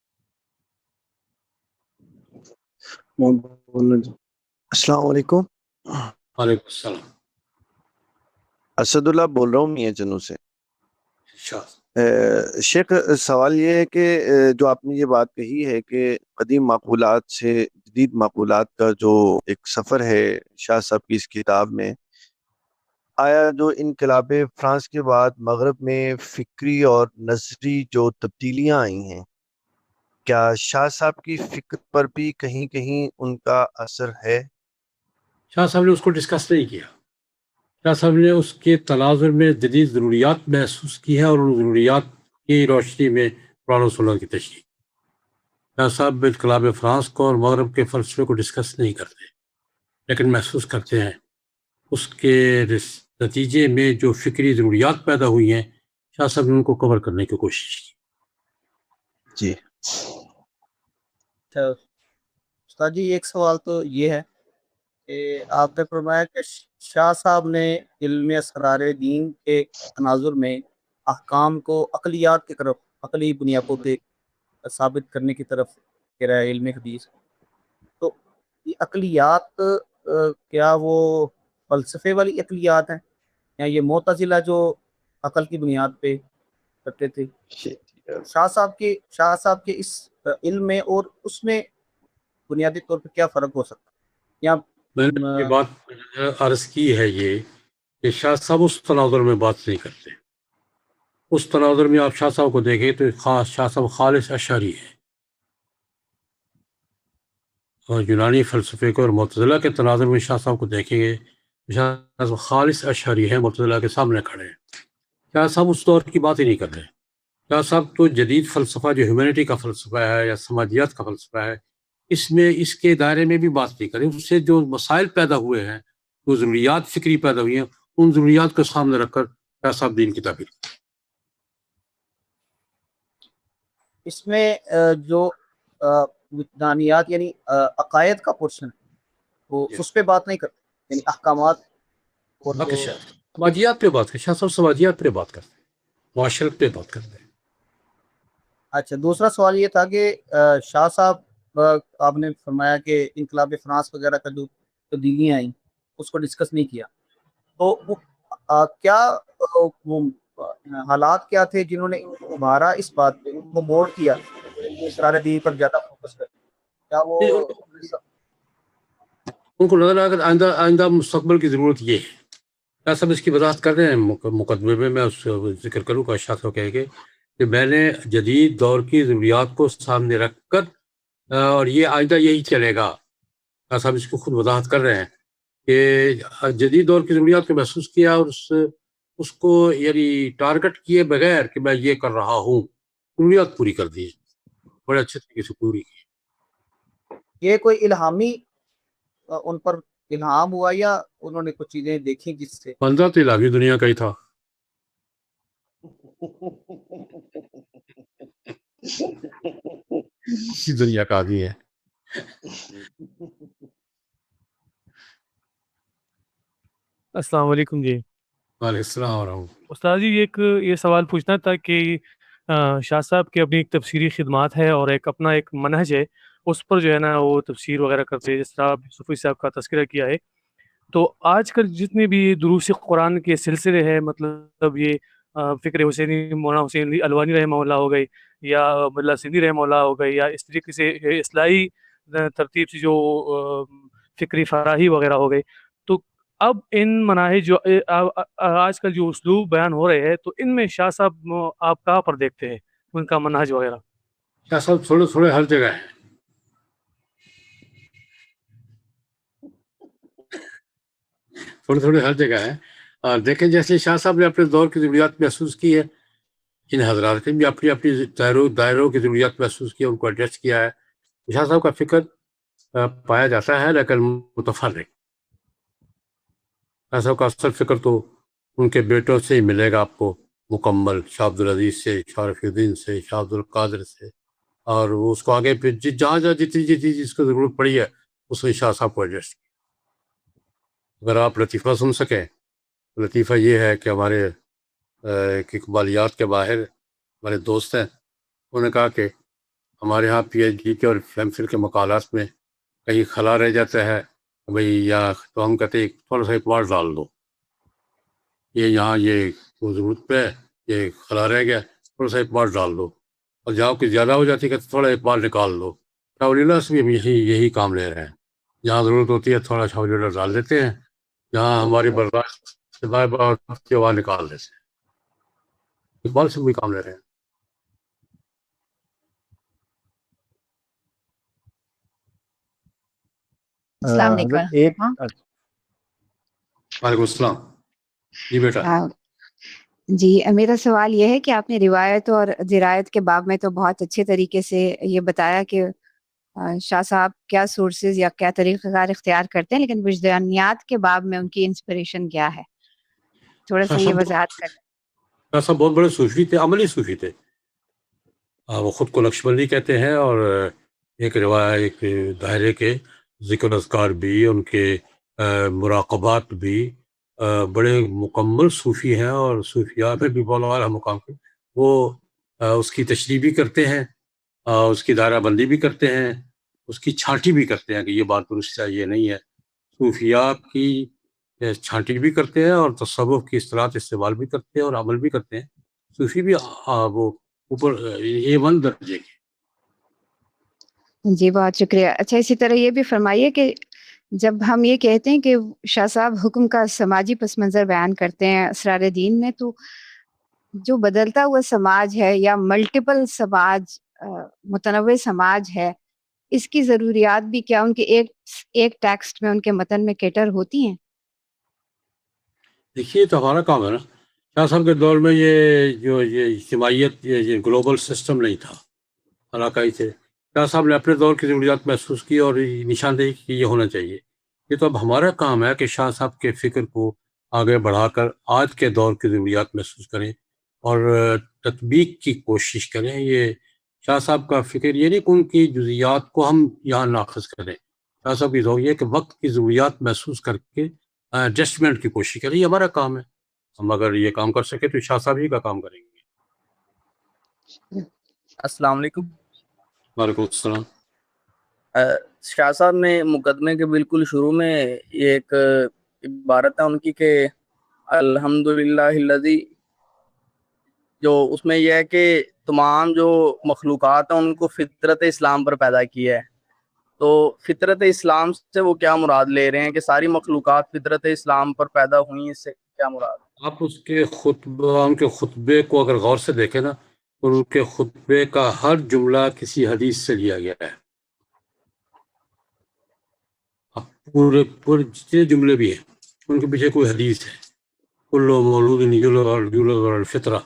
السلام علیکم، وعلیکم السلام۔ اسد اللہ بول رہا ہوں میاں جنو سے۔ شیخ، سوال یہ ہے کہ جو آپ نے یہ بات کہی ہے کہ قدیم معقولات سے جدید معقولات کا جو ایک سفر ہے شاہ صاحب کی اس کتاب میں، آیا جو انقلاب فرانس کے بعد مغرب میں فکری اور نظری جو تبدیلیاں آئی ہیں، کیا شاہ صاحب کی فکر پر بھی کہیں کہیں ان کا اثر ہے؟ شاہ صاحب نے اس کو ڈسکس نہیں کیا، شاہ صاحب نے اس کے تناظر میں جدید ضروریات محسوس کی ہے، اور ان ضروریات کی روشنی میں قرآن و سنت کی تشریح۔ شاہ صاحب انقلاب فرانس کو اور مغرب کے فلسفے کو ڈسکس نہیں کرتے، لیکن محسوس کرتے ہیں اس کے نتیجے میں جو فکری ضروریات پیدا ہوئی ہیں، شاہ صاحب نے ان کو کور کرنے کی کوشش کی۔ جی استاد جی، ایک سوال تو یہ ہے کہ آپ نے فرمایا کہ شاہ صاحب نے علم اسرار دین کے تناظر میں احکام کو عقلیات کی طرف، عقلی بنیادوں پہ ثابت کرنے کی طرف کہہ رہا ہے علم حدیث۔ تو یہ عقلیات کیا وہ فلسفے والی عقلیات ہیں، یا یہ معتزلہ جو عقل کی بنیاد پہ کرتے تھے؟ شاہ صاحب کے اس علم میں اور اس میں بنیادی طور پہ کیا فرق ہو سکتا ہے؟ یا میں نے یہ بات عرض کی ہے یہ کہ شاہ صاحب اس تناظر میں بات نہیں کرتے۔ اس تناظر میں آپ شاہ صاحب کو دیکھیں تو خاص شاہ صاحب خالص اشعری ہے، اور یونانی فلسفے کو اور معتزلہ کے تناظر میں شاہ صاحب کو دیکھیں گے، شاہ صاحب خالص اشعری ہیں، معتزلہ کے سامنے کھڑے ہیں۔ شاہ صاحب اس دور کی بات ہی نہیں کر رہے۔ شاہ صاحب تو جدید فلسفہ جو ہیومینٹی کا فلسفہ ہے یا سماجیات کا فلسفہ ہے، اس میں اس کے دائرے میں بھی بات نہیں کریں۔ اس سے جو مسائل پیدا ہوئے ہیں، جو ضروریات فکری پیدا ہوئی ہیں، ان ضروریات کو سامنے رکھ کر شاہ صاحب دین کی تعبیر۔ اس میں جو وجدانیات یعنی عقائد کا پورشن، وہ اس پہ بات نہیں کرتے، یعنی احکامات اور جو سماجیات پہ بات کریں، شاہ صاحب سماجیات پہ بات کرتے ہیں، معاشرت پہ بات کرتے ہیں۔ اچھا، دوسرا سوال یہ تھا کہ شاہ صاحب آپ نے فرمایا کہ انقلاب فرانس وغیرہ کا جو تبدیلیاں آئیں اس کو ڈسکس نہیں کیا، تو وہ کیا وہ حالات کیا تھے جنہوں نے ابھارا اس بات پہ، ان کو موڑ کیا اسرار دین پر زیادہ فوکس کر؟ کیا وہ ان کو نظر آ کر آئندہ مستقبل کی ضرورت یہ ہے؟ شاہ صاحب اس کی وضاحت کر رہے ہیں مقدمے میں، میں اس سے ذکر کروں گا۔ شاہ صاحب کہے گے کہ میں نے جدید دور کی ضروریات کو سامنے رکھ کر، اور یہ آئندہ یہی چلے گا، شاہ صاحب اس کو خود وضاحت کر رہے ہیں کہ جدید دور کی ضروریات کو محسوس کیا، اور اس کو یعنی ٹارگٹ کیے بغیر کہ میں یہ کر رہا ہوں، ضروریات پوری کر دی، بڑے اچھے طریقے سے پوری کی۔ یہ کوئی الہامی ان پر الہام ہوا، یا انہوں نے کچھ چیزیں دیکھی جس سے؟ بندہ تو الہامی دنیا کا ہی تھا۔ اسی دنیا کا آدمی ہے۔ السلام علیکم جی۔ وعلیکم السلام ورحمۃ اللہ۔ استاد جی، یہ سوال پوچھنا تھا کہ شاہ صاحب کی اپنی ایک تفسیری خدمات ہے اور اپنا ایک منہج ہے، اس پر جو ہے نا وہ تفسیر وغیرہ کرتے ہیں، جس طرح صوفی صاحب کا تذکرہ کیا ہے۔ تو آج کل جتنے بھی دروس قرآن کے سلسلے ہیں، مطلب یہ فکر حسینی، مولانا حسین علی الوانی رحمہ اللہ ہو گئی، یا ملا سندھی رحمہ اللہ ہو گئی، یا اس طریقے سے اصلاحی ترتیب سے جو فکری فراہی وغیرہ ہو گئی، تو اب ان مناہج جو آج کل جو اسلوب بیان ہو رہے ہیں، تو ان میں شاہ صاحب آپ کہاں پر دیکھتے ہیں ان کا منہج وغیرہ؟ شاہ صاحب تھوڑے ہر جگہ ہیں، تھوڑے ہر جگہ ہیں۔ اور دیکھیں جیسے شاہ صاحب نے اپنے دور کی ضروریات محسوس کی ہے، ان حضرات نے بھی اپنی دائروں کی ضروریات محسوس کی، ان کو ایڈریس کیا ہے۔ شاہ صاحب کا فکر پایا جاتا ہے لیکن متفرق. شاہ صاحب کا اصل فکر تو ان کے بیٹوں سے ہی ملے گا آپ کو مکمل، شاہ عبدالعزیز سے، شاہ رفیع الدین سے، شاہ عبد القادر سے، اور اس کو آگے پھر جہاں جہاں جتنی جس کو ضرورت پڑی ہے اس میں شاہ صاحب کو ایڈجسٹ کیا. اگر آپ لطیفہ سن سکیں تو لطیفہ یہ ہے کہ ہمارے ایک اقبالیات کے باہر ہمارے دوست ہیں، انہوں نے کہا کہ ہمارے ہاں پی ایچ ڈی کے اور ایم فل کے مقالات میں کہیں خلا رہ جاتا ہے بھئی، یا تو ہم کہتے ہیں تھوڑا سا ایک بار ڈال دو، یہ یہاں یہ ضرورت پہ ہے، یہ خلا رہ گیا، تھوڑا سا ایک بار ڈال دو، اور جہاں کچھ زیادہ ہو جاتی ہے کہ تھوڑا ایک بار نکال دو. شاہ ولی اللہ سے بھی ہم یہی کام لے رہے ہیں، جہاں ضرورت ہوتی ہے تھوڑا شاہ ولی اللہ ڈال دیتے ہیں، جہاں ہماری برداشت سے باہر ہوتی ہے وہاں نکال دیتے ہیں. اقبال سے بھی کام لے رہے ہیں. السلام حضرت علیکم. ایک ہاں وعلیکم السلام. جی بیٹا. جی، میرا سوال یہ ہے کہ آپ نے روایت اور درایت کے باب میں تو بہت اچھے طریقے سے یہ بتایا کہ شاہ صاحب کیا سورسز یا کیا طریقہ کار اختیار کرتے ہیں، لیکن وجدانیات کے باب میں ان کی انسپریشن کیا ہے؟ تھوڑا شاہ سا یہ صاحب وضاحت کر. شاہ صاحب بہت بڑے صوفی تھے، عملی صوفی تھے. وہ خود کو لکشمندی کہتے ہیں، اور ایک روایت ایک دائرے کے ذکر اذکار بھی، ان کے مراقبات بھی، بڑے مکمل صوفی ہیں، اور صوفیات میں بھی بہت اعلیٰ مقام کے. وہ اس کی تشریح بھی کرتے ہیں، اس کی دائرہ بندی بھی کرتے ہیں، اس کی چھانٹی بھی کرتے ہیں کہ یہ بات درست ہے یہ نہیں ہے. صوفیات کی چھانٹی بھی کرتے ہیں، اور تصوف کی اصطلاحات استعمال بھی کرتے ہیں، اور عمل بھی کرتے ہیں. صوفی بھی وہ اوپر A1 درجے کے. جی بہت شکریہ. اچھا، اسی طرح یہ بھی فرمائیے کہ جب ہم یہ کہتے ہیں کہ شاہ صاحب حکم کا سماجی پس منظر بیان کرتے ہیں اسرار دین میں، تو جو بدلتا ہوا سماج ہے یا ملٹیپل سماج، متنوع سماج ہے، اس کی ضروریات بھی کیا ان کے ایک ٹیکسٹ میں، ان کے متن میں کیٹر ہوتی ہیں؟ دیکھیے تو ہمارا کام ہے نا. شاہ صاحب کے دور میں یہ اجتماعیت، یہ گلوبل سسٹم نہیں تھا، علاقائی تھے. شاہ صاحب نے اپنے دور کی ضروریات محسوس کی اور نشاندہی کی کہ یہ ہونا چاہیے. یہ تو اب ہمارا کام ہے کہ شاہ صاحب کے فکر کو آگے بڑھا کر آج کے دور کی ضروریات محسوس کریں اور تطبیق کی کوشش کریں. یہ شاہ صاحب کا فکر یہ نہیں کہ ان کی جزیات کو ہم یہاں ناقص کریں. شاہ صاحب کی ضرورت یہ ہے کہ وقت کی ضروریات محسوس کر کے ایڈجسٹمنٹ کی کوشش کریں. یہ ہمارا کام ہے. ہم اگر یہ کام کر سکیں تو شاہ صاحب ہی کا کام کریں گے. السلام علیکم. وعلیکم السلام. شاہ صاحب نے مقدمے کے بالکل شروع میں یہ ایک عبارت ہے ان کی کہ الحمدللہ الذی، جو اس میں یہ ہے کہ تمام جو مخلوقات ہیں ان کو فطرت اسلام پر پیدا کیا ہے. تو فطرت اسلام سے وہ کیا مراد لے رہے ہیں کہ ساری مخلوقات فطرت اسلام پر پیدا ہوئی، اس سے کیا مراد؟ آپ اس کے ان کے خطبے کو اگر غور سے دیکھیں نا، تو ان کے خطبے کا ہر جملہ کسی حدیث سے لیا گیا ہے. پورے جتنے جملے بھی ہیں ان کے پیچھے کوئی حدیث ہے. کل مولود یولد علی الفطرہ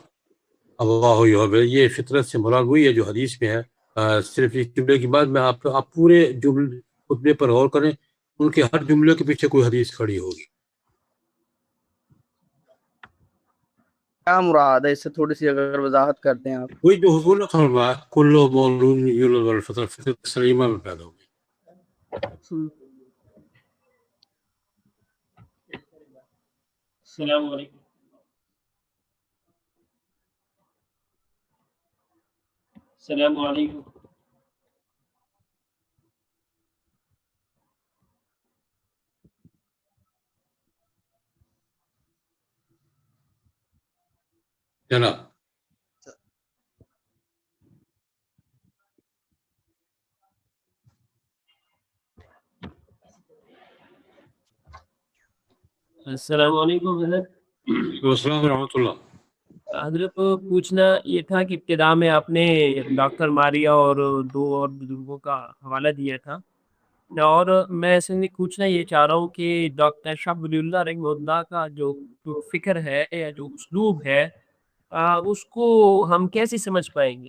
اللہ یحب، یہ فطرت سے مراد وہی ہے جو حدیث میں ہے. صرف ایک جملے کی بات میں آپ پورے جملے خطبے پر غور کریں، ان کے ہر جملے کے پیچھے کوئی حدیث کھڑی ہوگی. کیا مراد ہے اس سے تھوڑی سی اگر وضاحت کرتے ہیں آپ؟ وہی جو حضور نے فرمایا کل مولود یولد علی الفطرہ، فطرت سلیمہ میں پیدا ہوگی. السلام علیکم. السلام علیکم. جناب السلام علیکم حضرت. السلام ورحمۃ اللہ. حضرت پوچھنا یہ تھا کہ ابتدا میں آپ نے ڈاکٹر ماریا اور دو اور بزرگوں کا حوالہ دیا تھا، اور میں ایسے نہیں پوچھنا یہ چاہ رہا ہوں کہ ڈاکٹر شاہ ولی اللہ رحمہ اللہ کا جو فکر ہے یا جو اسلوب ہے، اس کو ہم کیسے سمجھ پائیں گے؟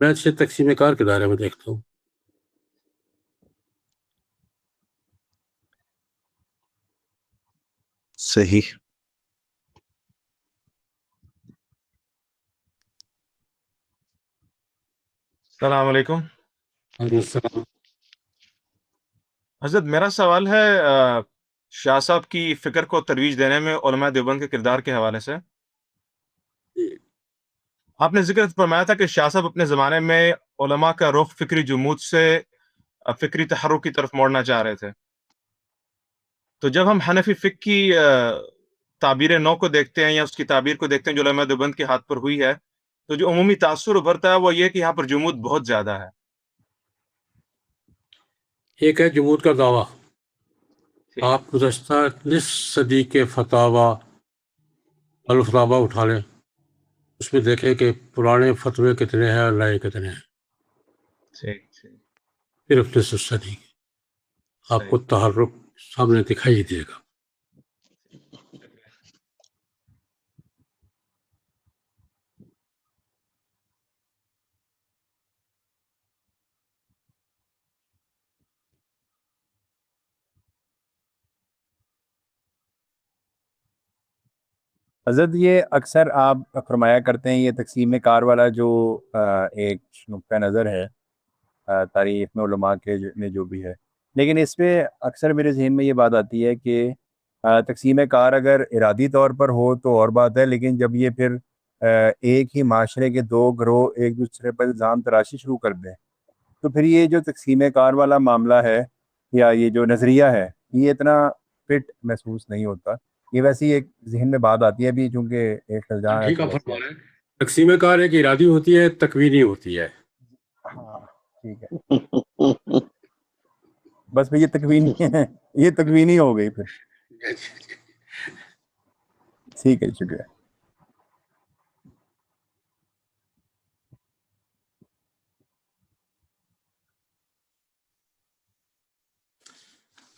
میں اچھے تقسیم کار کے دائرے میں دیکھتا ہوں. صحیح. السلام علیکم. وعلیکم السلام. حضرت میرا سوال ہے شاہ صاحب کی فکر کو ترویج دینے میں علماء دیوبند کے کردار کے حوالے سے. آپ نے ذکر فرمایا تھا کہ شاہ صاحب اپنے زمانے میں علماء کا رخ فکری جمود سے فکری تحرک کی طرف موڑنا چاہ رہے تھے. تو جب ہم حنفی فقہ کی تعبیر نو کو دیکھتے ہیں یا اس کی تعبیر کو دیکھتے ہیں جو علماء دیوبند کے ہاتھ پر ہوئی ہے، تو جو عمومی تاثر ابھرتا ہے وہ یہ کہ یہاں پر جمود بہت زیادہ ہے. ایک ہے جمود کا دعویٰ. آپ گزشتہ نصف صدی کے فتاوی الفتاوی اٹھا لیں، اس میں دیکھیں کہ پرانے فتوے کتنے ہیں اور نئے کتنے ہیں. صرف نصف صدی کے آپ کو تحرک سامنے دکھائی دے گا. حضرت یہ اکثر آپ فرمایا کرتے ہیں یہ تقسیم کار والا جو ایک نقطہ نظر ہے تاریخ میں علماء کے میں جو بھی ہے، لیکن اس پہ اکثر میرے ذہن میں یہ بات آتی ہے کہ تقسیم کار اگر ارادی طور پر ہو تو اور بات ہے، لیکن جب یہ پھر ایک ہی معاشرے کے دو گروہ ایک دوسرے پر الزام تراشی شروع کر دیں تو پھر یہ جو تقسیم کار والا معاملہ ہے یا یہ جو نظریہ ہے یہ اتنا فٹ محسوس نہیں ہوتا. یہ ویسی ایک ذہن میں بات آتی ہے بھی چونکہ ایک الزام ہے. ٹھیک ہے، فرما رہے ہیں. تقسیم کار ایک ارادی ہوتی ہے، تکوینی ہوتی ہے. ہاں ٹھیک ہے، بس پھر یہ تکوینی ہے، یہ تکوینی ہو گئی پھر. ٹھیک ہے، شکریہ.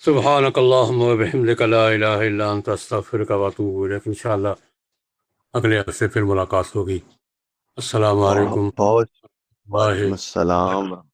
سبحانک اللہم و بحمدک لا الہ الا انت استغفرک و اتوب الیک. انشاءاللہ اگلے ہفتے پھر ملاقات ہوگی. السلام علیکم بہت ورحمۃ وعلیکم اللہ. السلام.